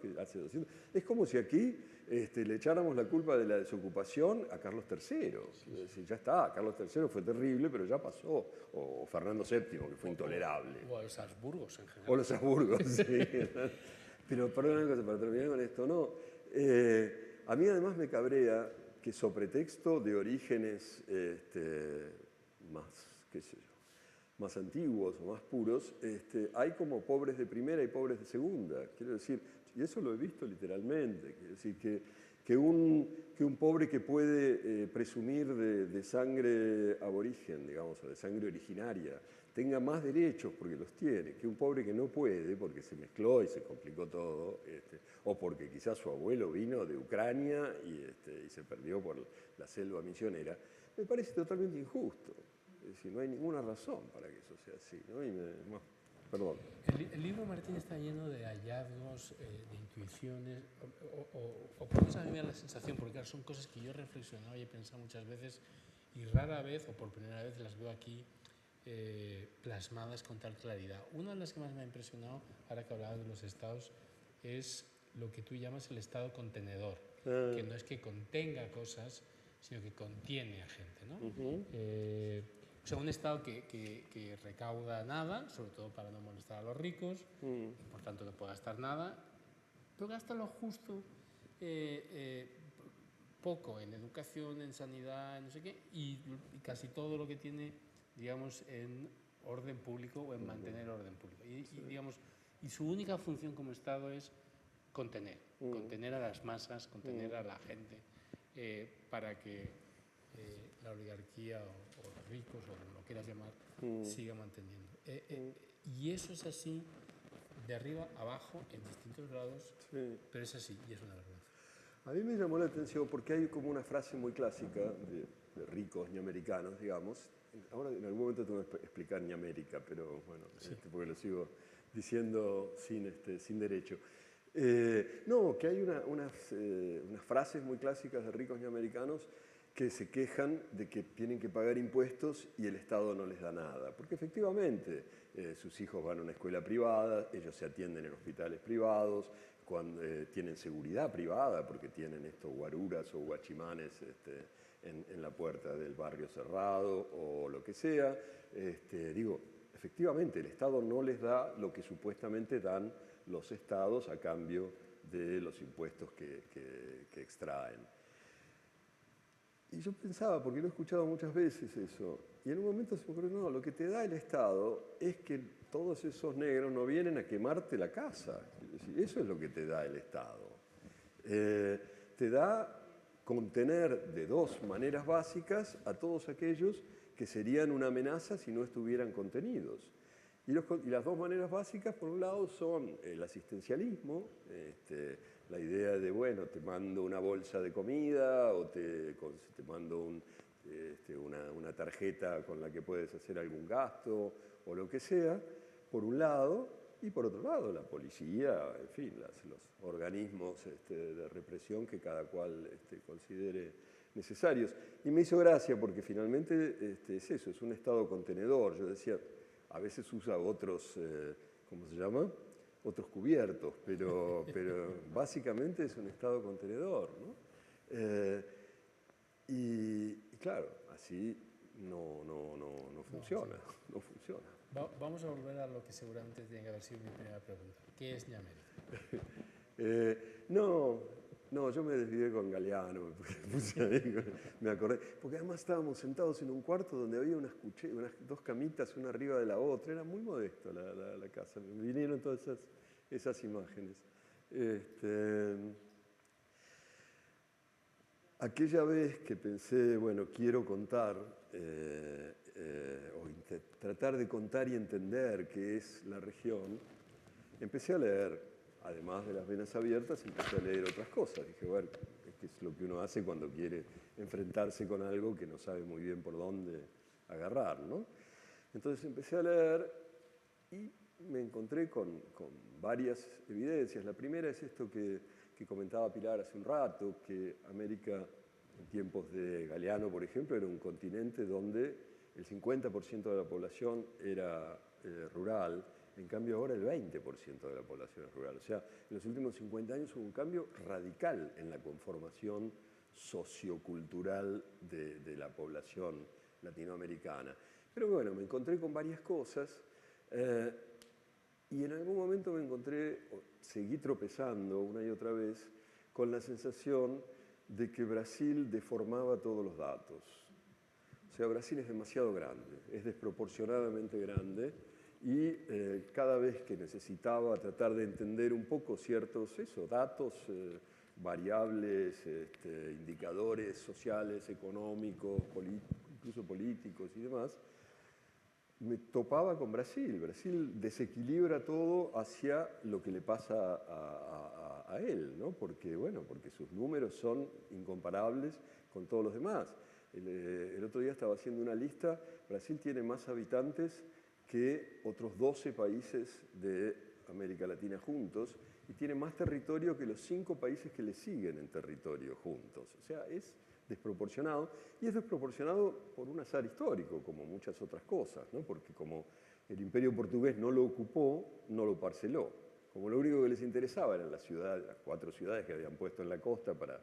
que hace 200. Es como si aquí le echáramos la culpa de la desocupación a Carlos III. Es decir, ya está, Carlos III fue terrible, pero ya pasó. O Fernando VII, que fue intolerable. O a los Habsburgos en general. O los Habsburgos, sí. Pero perdón una cosa, para terminar con esto, no. A mí además me cabrea que sobre texto de orígenes más antiguos o más puros, hay como pobres de primera y pobres de segunda. Quiero decir, y eso lo he visto literalmente, quiero decir que un pobre que puede presumir de sangre aborigen, digamos, o de sangre originaria, tenga más derechos porque los tiene, que un pobre que no puede porque se mezcló y se complicó todo, o porque quizás su abuelo vino de Ucrania y se perdió por la selva misionera, me parece totalmente injusto. Es decir, no hay ninguna razón para que eso sea así, ¿no? Perdón. El libro, Martín, está lleno de hallazgos, de intuiciones, o por lo menos a mí me da la sensación, porque claro, son cosas que yo he reflexionado y he pensado muchas veces y rara vez, o por primera vez, las veo aquí plasmadas con tal claridad. Una de las que más me ha impresionado, ahora que hablabas de los estados, es lo que tú llamas el estado contenedor, que no es que contenga cosas, sino que contiene a gente, ¿no? O sea, un estado que recauda nada, sobre todo para no molestar a los ricos, y por tanto no puede gastar nada, pero gasta lo justo, poco en educación, en sanidad, en no sé qué, y casi todo lo que tiene, digamos, en orden público o en mantener orden público. Y su única función como Estado es contener a las masas, contener a la gente, para que la oligarquía o los ricos, o como lo quieras llamar, siga manteniendo. Y eso es así, de arriba a abajo, en distintos grados, pero es así, y es una vergüenza. A mí me llamó la atención porque hay como una frase muy clásica de ricos ñamericanos, digamos. Ahora en algún momento tengo que explicar ñamérica, pero bueno, sí. porque lo sigo diciendo sin derecho. No, que hay unas frases muy clásicas de ricos ñamericanos que se quejan de que tienen que pagar impuestos y el Estado no les da nada. Porque efectivamente sus hijos van a una escuela privada, ellos se atienden en hospitales privados, cuando, tienen seguridad privada porque tienen estos guaruras o guachimanes en la puerta del barrio cerrado o lo que sea. Digo, efectivamente el Estado no les da lo que supuestamente dan los estados a cambio de los impuestos que extraen. Y yo pensaba, porque lo he escuchado muchas veces eso, y en un momento se me ocurrió, no, lo que te da el Estado es que todos esos negros no vienen a quemarte la casa. Eso es lo que te da el Estado. Te da contener de dos maneras básicas a todos aquellos que serían una amenaza si no estuvieran contenidos. Y las dos maneras básicas, por un lado, son el asistencialismo, la idea de, bueno, te mando una bolsa de comida o te mando una tarjeta con la que puedes hacer algún gasto o lo que sea, por un lado, y por otro lado, la policía, en fin, los organismos de represión que cada cual considere necesarios. Y me hizo gracia porque finalmente es eso, es un Estado contenedor. Yo decía, a veces usa otros, ¿cómo se llama? Otros cubiertos, pero básicamente es un Estado contenedor, ¿no? Y claro, así no funciona, no funciona. Vamos a volver a lo que seguramente tiene que haber sido mi primera pregunta. ¿Qué es ñamérica? No, yo me desvié con Galeano, me acordé, porque además estábamos sentados en un cuarto donde había unas dos camitas, una arriba de la otra, era muy modesto la casa, me vinieron todas esas imágenes. Aquella vez que pensé, bueno, quiero contar, tratar de contar y entender qué es la región, empecé a leer. Además de las venas abiertas, empecé a leer otras cosas. Dije, bueno, ¿qué es lo que uno hace cuando quiere enfrentarse con algo que no sabe muy bien por dónde agarrar, ¿no? Entonces empecé a leer y me encontré con varias evidencias. La primera es esto que comentaba Pilar hace un rato, que América, en tiempos de Galeano, por ejemplo, era un continente donde el 50% de la población era rural. En cambio, ahora el 20% de la población es rural. O sea, en los últimos 50 años hubo un cambio radical en la conformación sociocultural de la población latinoamericana. Pero bueno, me encontré con varias cosas y en algún momento seguí tropezando una y otra vez con la sensación de que Brasil deformaba todos los datos. O sea, Brasil es demasiado grande, es desproporcionadamente grande. Y cada vez que necesitaba tratar de entender un poco ciertos datos, variables, indicadores sociales, económicos, incluso políticos y demás, me topaba con Brasil. Brasil desequilibra todo hacia lo que le pasa a él, ¿no? Porque sus números son incomparables con todos los demás. El otro día estaba haciendo una lista, Brasil tiene más habitantes que otros 12 países de América Latina juntos y tiene más territorio que los 5 países que le siguen en territorio juntos. O sea, es desproporcionado y es desproporcionado por un azar histórico, como muchas otras cosas, ¿no? Porque como el Imperio Portugués no lo ocupó, no lo parceló. Como lo único que les interesaba eran las 4 ciudades que habían puesto en la costa para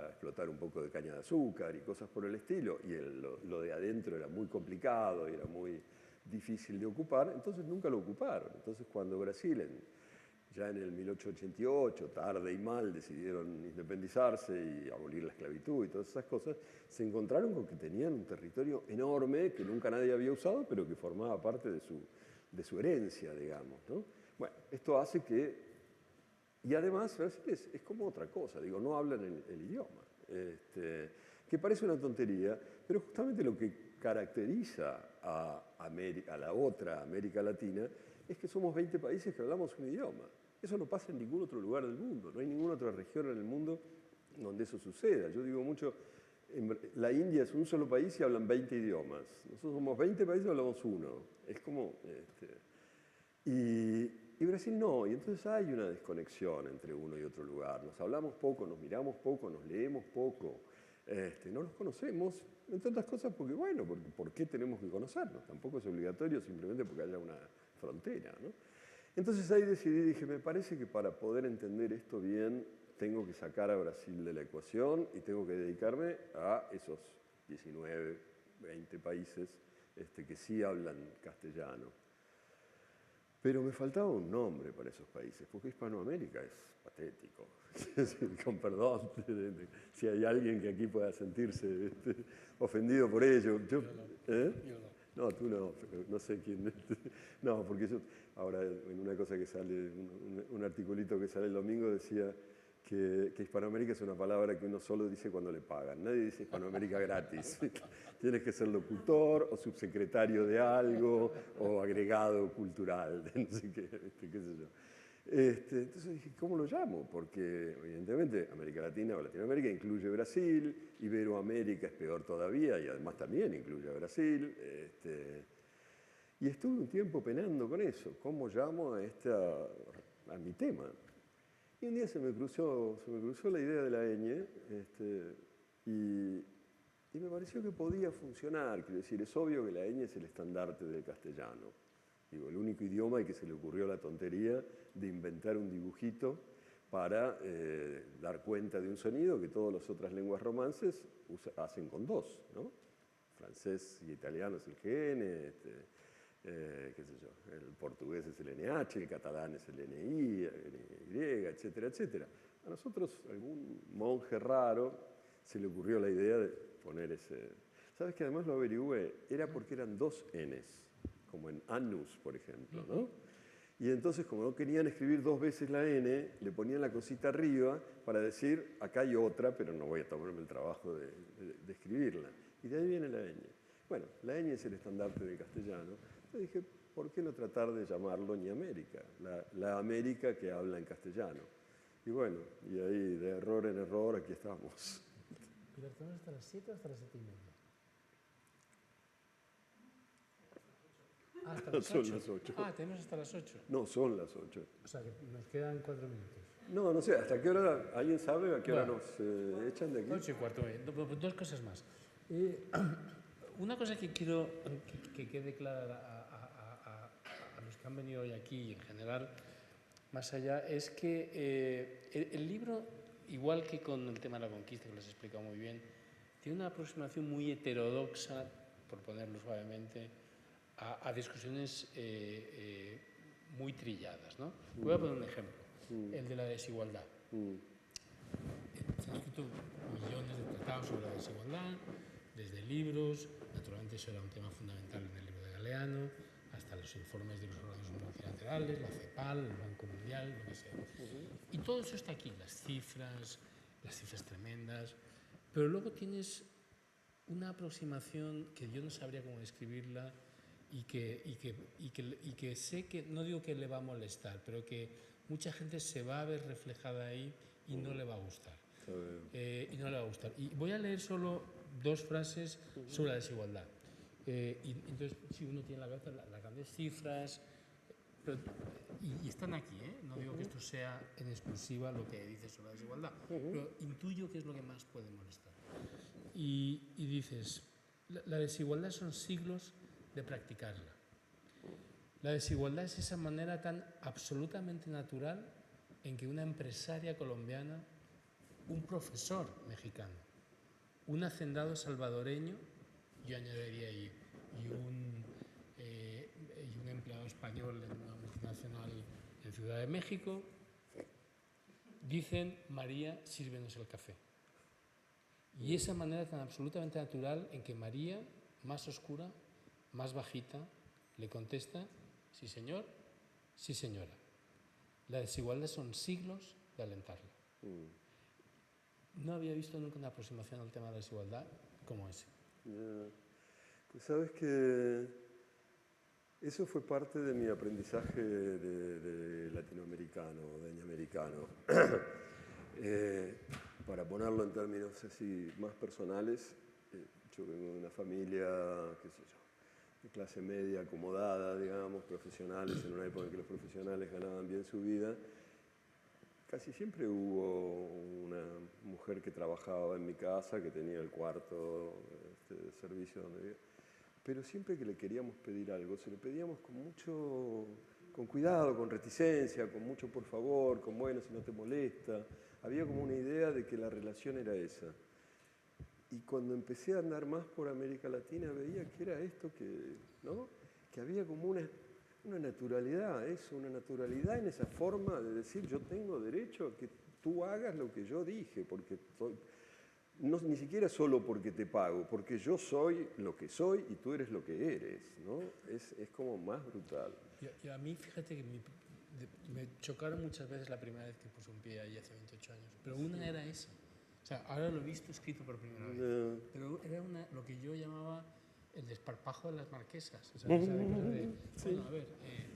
explotar un poco de caña de azúcar y cosas por el estilo, y lo de adentro era muy complicado y era muy difícil de ocupar, entonces nunca lo ocuparon. Entonces cuando Brasil, ya en el 1888, tarde y mal, decidieron independizarse y abolir la esclavitud y todas esas cosas, se encontraron con que tenían un territorio enorme que nunca nadie había usado, pero que formaba parte de su herencia, digamos, ¿no? Bueno, esto hace que... Y además Brasil es como otra cosa, digo, no hablan el idioma, que parece una tontería, pero justamente lo que caracteriza a la otra América Latina es que somos 20 países que hablamos un idioma. Eso no pasa en ningún otro lugar del mundo, no hay ninguna otra región en el mundo donde eso suceda. Yo digo mucho, la India es un solo país y hablan 20 idiomas. Nosotros somos 20 países y hablamos uno. Es como... y Brasil no, y entonces hay una desconexión entre uno y otro lugar. Nos hablamos poco, nos miramos poco, nos leemos poco. No los conocemos, entre otras cosas porque, bueno, ¿por qué tenemos que conocernos? Tampoco es obligatorio simplemente porque haya una frontera, ¿no? Entonces ahí dije, me parece que para poder entender esto bien, tengo que sacar a Brasil de la ecuación y tengo que dedicarme a esos 19, 20 países que sí hablan castellano. Pero me faltaba un nombre para esos países, porque Hispanoamérica es patético. Con perdón, si hay alguien que aquí pueda sentirse ofendido por ello. Yo no. No, tú no, pero no sé quién. No, porque yo, ahora en una cosa que sale, un articulito que sale el domingo decía que Hispanoamérica es una palabra que uno solo dice cuando le pagan. Nadie dice Hispanoamérica gratis. Tienes que ser locutor o subsecretario de algo o agregado cultural, no sé qué sé yo. Entonces dije, ¿cómo lo llamo? Porque evidentemente América Latina o Latinoamérica incluye Brasil, Iberoamérica es peor todavía y además también incluye a Brasil. Y estuve un tiempo penando con eso, ¿cómo llamo a mi tema? Y un día se me cruzó la idea de la ñ y me pareció que podía funcionar. Quiero decir, es obvio que la ñ es el estandarte del castellano. Digo, el único idioma en que se le ocurrió la tontería de inventar un dibujito para dar cuenta de un sonido que todas las otras lenguas romances hacen con dos, ¿no? Francés y italiano es el GN, qué sé yo, el portugués es el NH, el catalán es el NI, etcétera, etcétera. A nosotros, algún monje raro, se le ocurrió la idea de poner ese... ¿Sabes que además lo averigüé? Era porque eran dos Ns, como en anus, por ejemplo, ¿no? Y entonces, como no querían escribir dos veces la N, le ponían la cosita arriba para decir, acá hay otra, pero no voy a tomarme el trabajo de escribirla. Y de ahí viene la ñ. Bueno, la ñ es el estandarte del castellano. Entonces dije, ¿por qué no tratar de llamarlo ñamérica? La América que habla en castellano. Y bueno, y ahí de error en error, aquí estamos. ¿Pilar, tenemos hasta las 7 o hasta las 7:30? Hasta las 8. Son las 8. Tenemos hasta las 8. No, son las 8. O sea, que nos quedan 4 minutos. No sé, ¿hasta qué hora? ¿Alguien sabe a qué hora nos echan de aquí? 8:15. Dos cosas más. Una cosa que quiero que quede clara a los que han venido hoy aquí y en general, más allá, es que el libro, igual que con el tema de la conquista, que lo has explicado muy bien, tiene una aproximación muy heterodoxa, por ponerlo suavemente, a discusiones muy trilladas, ¿no? Voy a poner un ejemplo, el de la desigualdad. Se han escrito millones de tratados sobre la desigualdad, desde libros, naturalmente eso era un tema fundamental en el libro de Galeano, hasta los informes de los organismos multilaterales, la CEPAL, el Banco Mundial, lo que sea. Y todo eso está aquí, las cifras tremendas, pero luego tienes una aproximación que yo no sabría cómo describirla y que sé que, no digo que le va a molestar, pero que mucha gente se va a ver reflejada ahí y no le va a gustar. Y voy a leer solo dos frases sobre la desigualdad. Y entonces, si uno tiene en la cabeza las grandes cifras, y están aquí, no digo que esto sea en exclusiva lo que dice sobre la desigualdad, pero intuyo que es lo que más puede molestar. Y dices, la desigualdad son siglos de practicarla. La desigualdad es esa manera tan absolutamente natural en que una empresaria colombiana, un profesor mexicano, un hacendado salvadoreño, yo añadiría ahí, y un empleado español en una multinacional en Ciudad de México, dicen, María, sírvenos el café. Y esa manera tan absolutamente natural en que María, más oscura, más bajita, le contesta, sí señor, sí señora. La desigualdad son siglos de alentarla. No había visto nunca una aproximación al tema de la desigualdad como ese. Pues sabes que eso fue parte de mi aprendizaje de latinoamericano, de ñamericano. para ponerlo en términos así más personales, yo vengo de una familia, qué sé yo, de clase media, acomodada, digamos, profesionales, en una época en que los profesionales ganaban bien su vida. Casi siempre hubo una mujer que trabajaba en mi casa, que tenía el cuarto de servicio donde vivía. Pero siempre que le queríamos pedir algo, se lo pedíamos con cuidado, con reticencia, con mucho por favor, con bueno, si no te molesta. Había como una idea de que la relación era esa. Y cuando empecé a andar más por América Latina veía que era esto ¿no? Que había como una naturalidad, una naturalidad en esa forma de decir yo tengo derecho a que tú hagas lo que yo dije, porque no, ni siquiera solo porque te pago, porque yo soy lo que soy y tú eres lo que eres, ¿no? Es como más brutal. Y a mí, fíjate que me chocaron muchas veces la primera vez que puse un pie ahí hace 28 años, pero una era esa. O sea, ahora lo he visto escrito por primera vez, pero era lo que yo llamaba el desparpajo de las marquesas. O sea, esa de cosa de, bueno, a ver,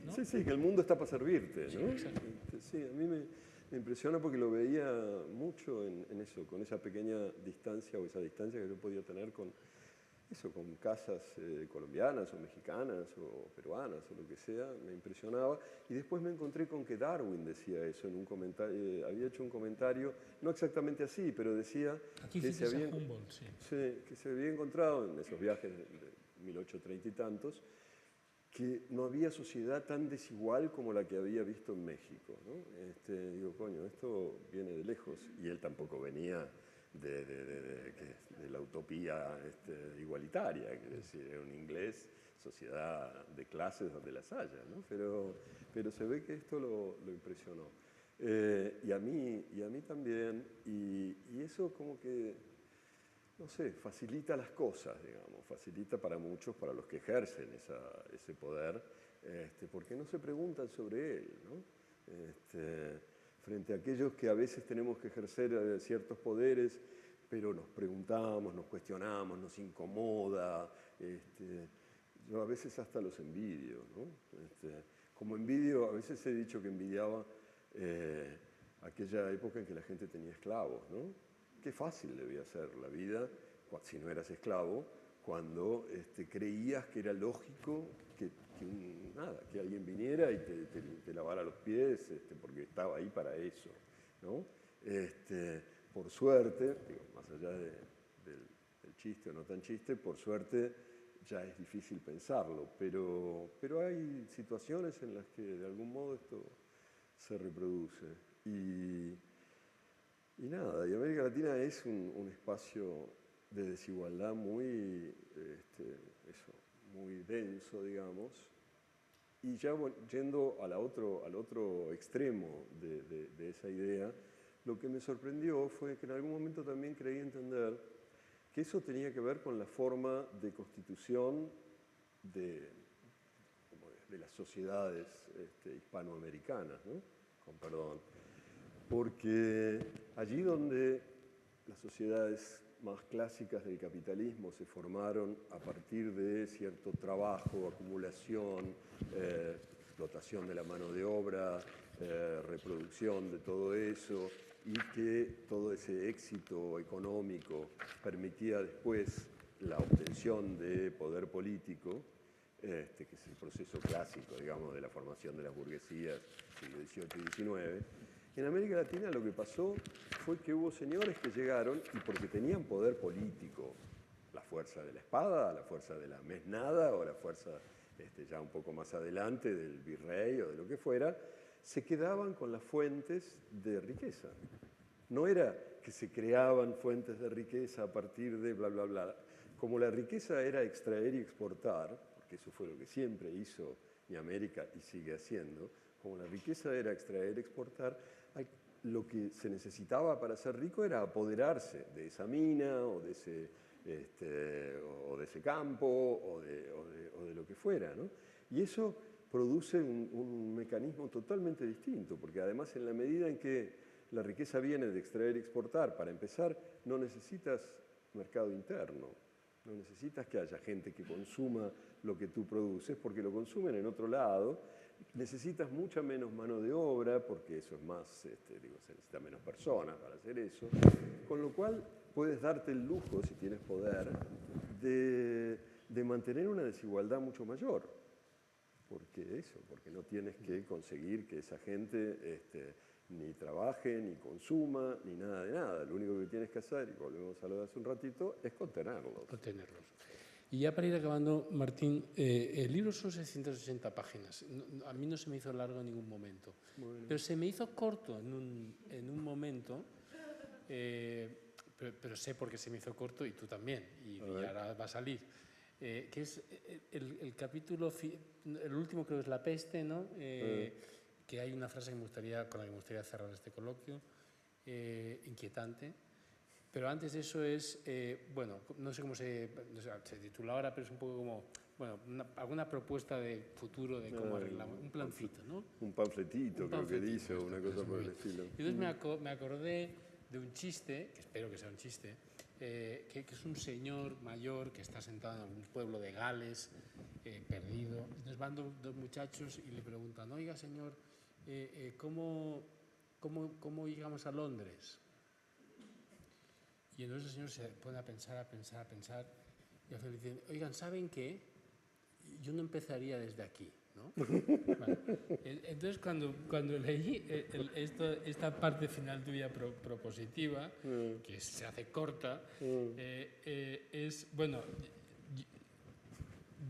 ¿no? Sí, sí, que el mundo está para servirte, ¿no? Sí, exacto. Sí, a mí me impresiona porque lo veía mucho en eso, con esa pequeña distancia o esa distancia que yo podía tener con casas colombianas o mexicanas o peruanas o lo que sea, me impresionaba. Y después me encontré con que Darwin decía eso en un comentario, había hecho un comentario, no exactamente así, pero decía Aquí que sí que Humboldt, sí. que se había encontrado en esos viajes de 1830 y tantos, que no había sociedad tan desigual como la que había visto en México, ¿no? Digo, coño, esto viene de lejos. Y él tampoco venía de la utopía igualitaria, es decir, era un inglés, sociedad de clases donde las haya, ¿no? Pero se ve que esto lo impresionó. Y a mí también, y eso como que, no sé, facilita las cosas, digamos, facilita para muchos, para los que ejercen ese poder, porque no se preguntan sobre él, ¿no? Frente a aquellos que a veces tenemos que ejercer ciertos poderes, pero nos preguntamos, nos cuestionamos, nos incomoda. Yo a veces hasta los envidio, ¿no? Como envidio, a veces he dicho que envidiaba aquella época en que la gente tenía esclavos, ¿no? Qué fácil debía ser la vida, si no eras esclavo, cuando creías que era lógico que alguien viniera y te lavara los pies, porque estaba ahí para eso, ¿no? Por suerte, digo, más allá del chiste o no tan chiste, por suerte ya es difícil pensarlo, pero hay situaciones en las que de algún modo esto se reproduce. Y nada, y América Latina es un espacio de desigualdad muy denso, digamos, y ya yendo al otro extremo de esa idea, lo que me sorprendió fue que en algún momento también creí entender que eso tenía que ver con la forma de constitución de las sociedades hispanoamericanas, ¿no? Con perdón. Porque allí donde las sociedades más clásicas del capitalismo se formaron a partir de cierto trabajo, acumulación, explotación de la mano de obra, reproducción de todo eso, y que todo ese éxito económico permitía después la obtención de poder político, que es el proceso clásico, digamos, de la formación de las burguesías del siglo XVIII y XIX. En América Latina lo que pasó fue que hubo señores que llegaron y porque tenían poder político, la fuerza de la espada, la fuerza de la mesnada o la fuerza ya un poco más adelante del virrey o de lo que fuera, se quedaban con las fuentes de riqueza. No era que se creaban fuentes de riqueza a partir de bla, bla, bla. Como la riqueza era extraer y exportar, porque eso fue lo que siempre hizo mi América y sigue haciendo, como la riqueza era extraer y exportar, lo que se necesitaba para ser rico era apoderarse de esa mina o de ese campo o de lo que fuera, ¿no? Y eso produce un mecanismo totalmente distinto, porque además en la medida en que la riqueza viene de extraer y exportar, para empezar, no necesitas mercado interno, no necesitas que haya gente que consuma lo que tú produces, porque lo consumen en otro lado. Necesitas mucha menos mano de obra, porque eso es más, se necesita menos personas para hacer eso, con lo cual puedes darte el lujo, si tienes poder, de mantener una desigualdad mucho mayor. Porque no tienes que conseguir que esa gente ni trabaje, ni consuma, ni nada de nada. Lo único que tienes que hacer, y volvemos a lo de hace un ratito, es contenerlos. Y ya para ir acabando, Martín, el libro son 680 páginas. A mí no se me hizo largo en ningún momento, pero se me hizo corto en un momento, pero sé por qué se me hizo corto y tú también, y ahora va a salir. Que es el capítulo, el último creo que es La peste, ¿no? Que hay una frase con la que me gustaría cerrar este coloquio, inquietante. Pero antes de eso es, bueno, no sé cómo se titula ahora, pero es un poco como, bueno, alguna propuesta de futuro de cómo arreglamos, un plancito, ¿no? Un panfletito, creo que dice, o una cosa por el estilo. Y entonces me acordé de un chiste, que espero que sea un chiste, que es un señor mayor que está sentado en algún pueblo de Gales, perdido. Entonces van dos muchachos y le preguntan, oiga señor, ¿cómo llegamos a Londres? Y entonces el señor se pone a pensar, y al final dice, oigan, ¿saben qué? Yo no empezaría desde aquí, ¿no? Bueno, entonces cuando leí esta parte final tuya propositiva, que se hace corta, es, bueno,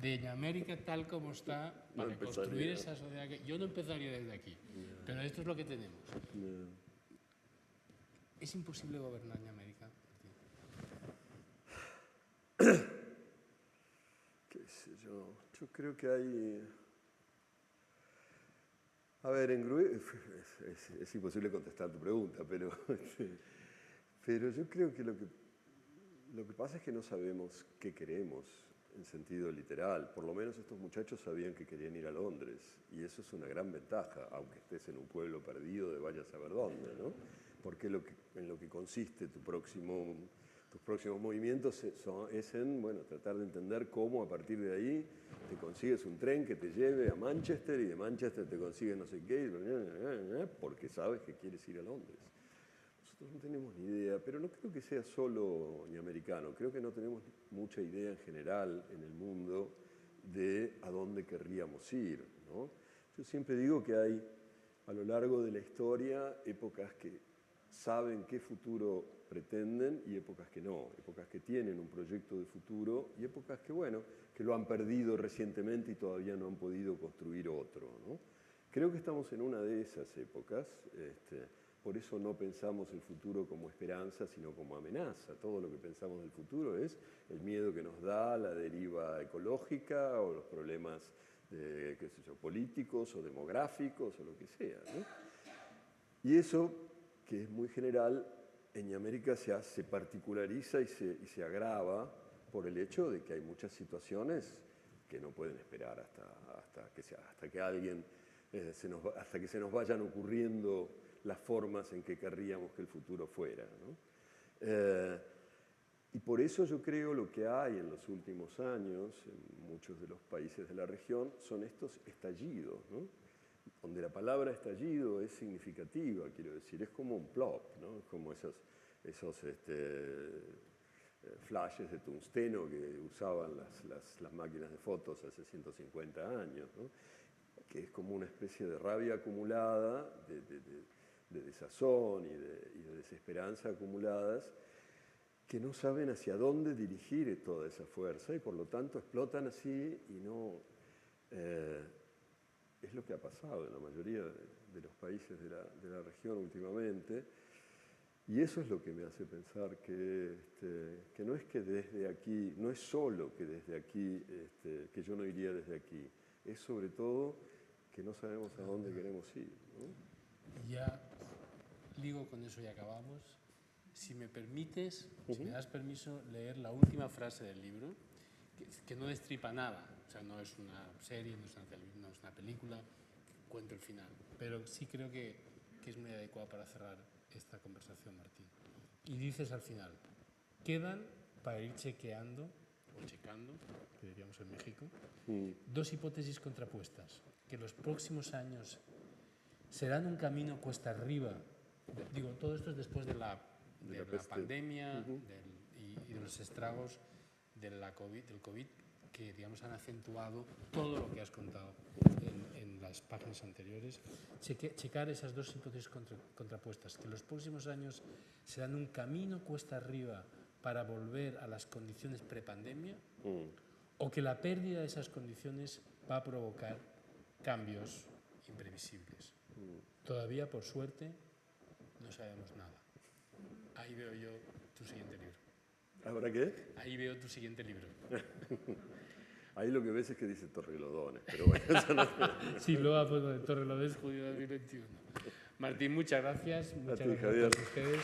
de América tal como está, para construir esa sociedad, yo no empezaría desde aquí, pero esto es lo que tenemos. ¿Es imposible gobernar en América? ¿Qué sé yo? Yo creo que hay... A ver, es imposible contestar tu pregunta, pero yo creo que lo que pasa es que no sabemos qué queremos en sentido literal. Por lo menos estos muchachos sabían que querían ir a Londres, y eso es una gran ventaja, aunque estés en un pueblo perdido de vaya a saber dónde, ¿no? Porque en lo que consiste tus próximos movimientos es en, bueno, tratar de entender cómo a partir de ahí te consigues un tren que te lleve a Manchester, y de Manchester te consigues no sé qué, porque sabes que quieres ir a Londres. Nosotros no tenemos ni idea, pero no creo que sea solo ni americano, creo que no tenemos mucha idea en general en el mundo de a dónde querríamos ir, ¿no? Yo siempre digo que hay a lo largo de la historia épocas que saben qué futuro pretenden y épocas que no, épocas que tienen un proyecto de futuro y épocas que, bueno, que lo han perdido recientemente y todavía no han podido construir otro, ¿no? Creo que estamos en una de esas épocas, por eso no pensamos el futuro como esperanza, sino como amenaza. Todo lo que pensamos del futuro es el miedo que nos da la deriva ecológica o los problemas políticos o demográficos o lo que sea, ¿no? Y eso, que es muy general, en América se particulariza y se agrava por el hecho de que hay muchas situaciones que no pueden esperar hasta que se nos vayan ocurriendo las formas en que querríamos que el futuro fuera, ¿no? Y por eso yo creo lo que hay en los últimos años en muchos de los países de la región son estos estallidos, ¿no? Donde la palabra estallido es significativa, quiero decir, es como un plop, ¿no? Es como esos flashes de tungsteno que usaban las máquinas de fotos hace 150 años, ¿no? Que es como una especie de rabia acumulada, de desazón y de desesperanza acumuladas, que no saben hacia dónde dirigir toda esa fuerza y por lo tanto explotan así y no... es lo que ha pasado en la mayoría de los países de la región últimamente, y eso es lo que me hace pensar que no es que desde aquí, no es solo que desde aquí, que yo no iría desde aquí, es sobre todo que no sabemos a dónde queremos ir, ¿no? Ya ligo con eso y acabamos. Si me permites, si me das permiso, leer la última frase del libro, que no destripa nada, o sea, no es una serie, no es una película, que cuento el final, pero sí creo que es muy adecuado para cerrar esta conversación, Martín. Y dices al final, quedan para ir chequeando o checando, que diríamos en México, dos hipótesis contrapuestas, que los próximos años serán un camino cuesta arriba. Digo, todo esto es después de la pandemia y de los estragos del COVID, que digamos han acentuado todo lo que has contado en las páginas anteriores. Checar esas dos hipótesis contrapuestas, que los próximos años serán un camino cuesta arriba para volver a las condiciones prepandemia, o que la pérdida de esas condiciones va a provocar cambios imprevisibles. Todavía, por suerte, no sabemos nada. Ahí veo yo tu siguiente libro. ¿Ahora qué? Ahí veo tu siguiente libro. Ahí lo que ves es que dice Torrelodones, pero bueno, eso no. Sí, luego ha puesto Torrelodones, Judío 2021. Martín, muchas gracias. Muchas gracias Javier. a todos ustedes.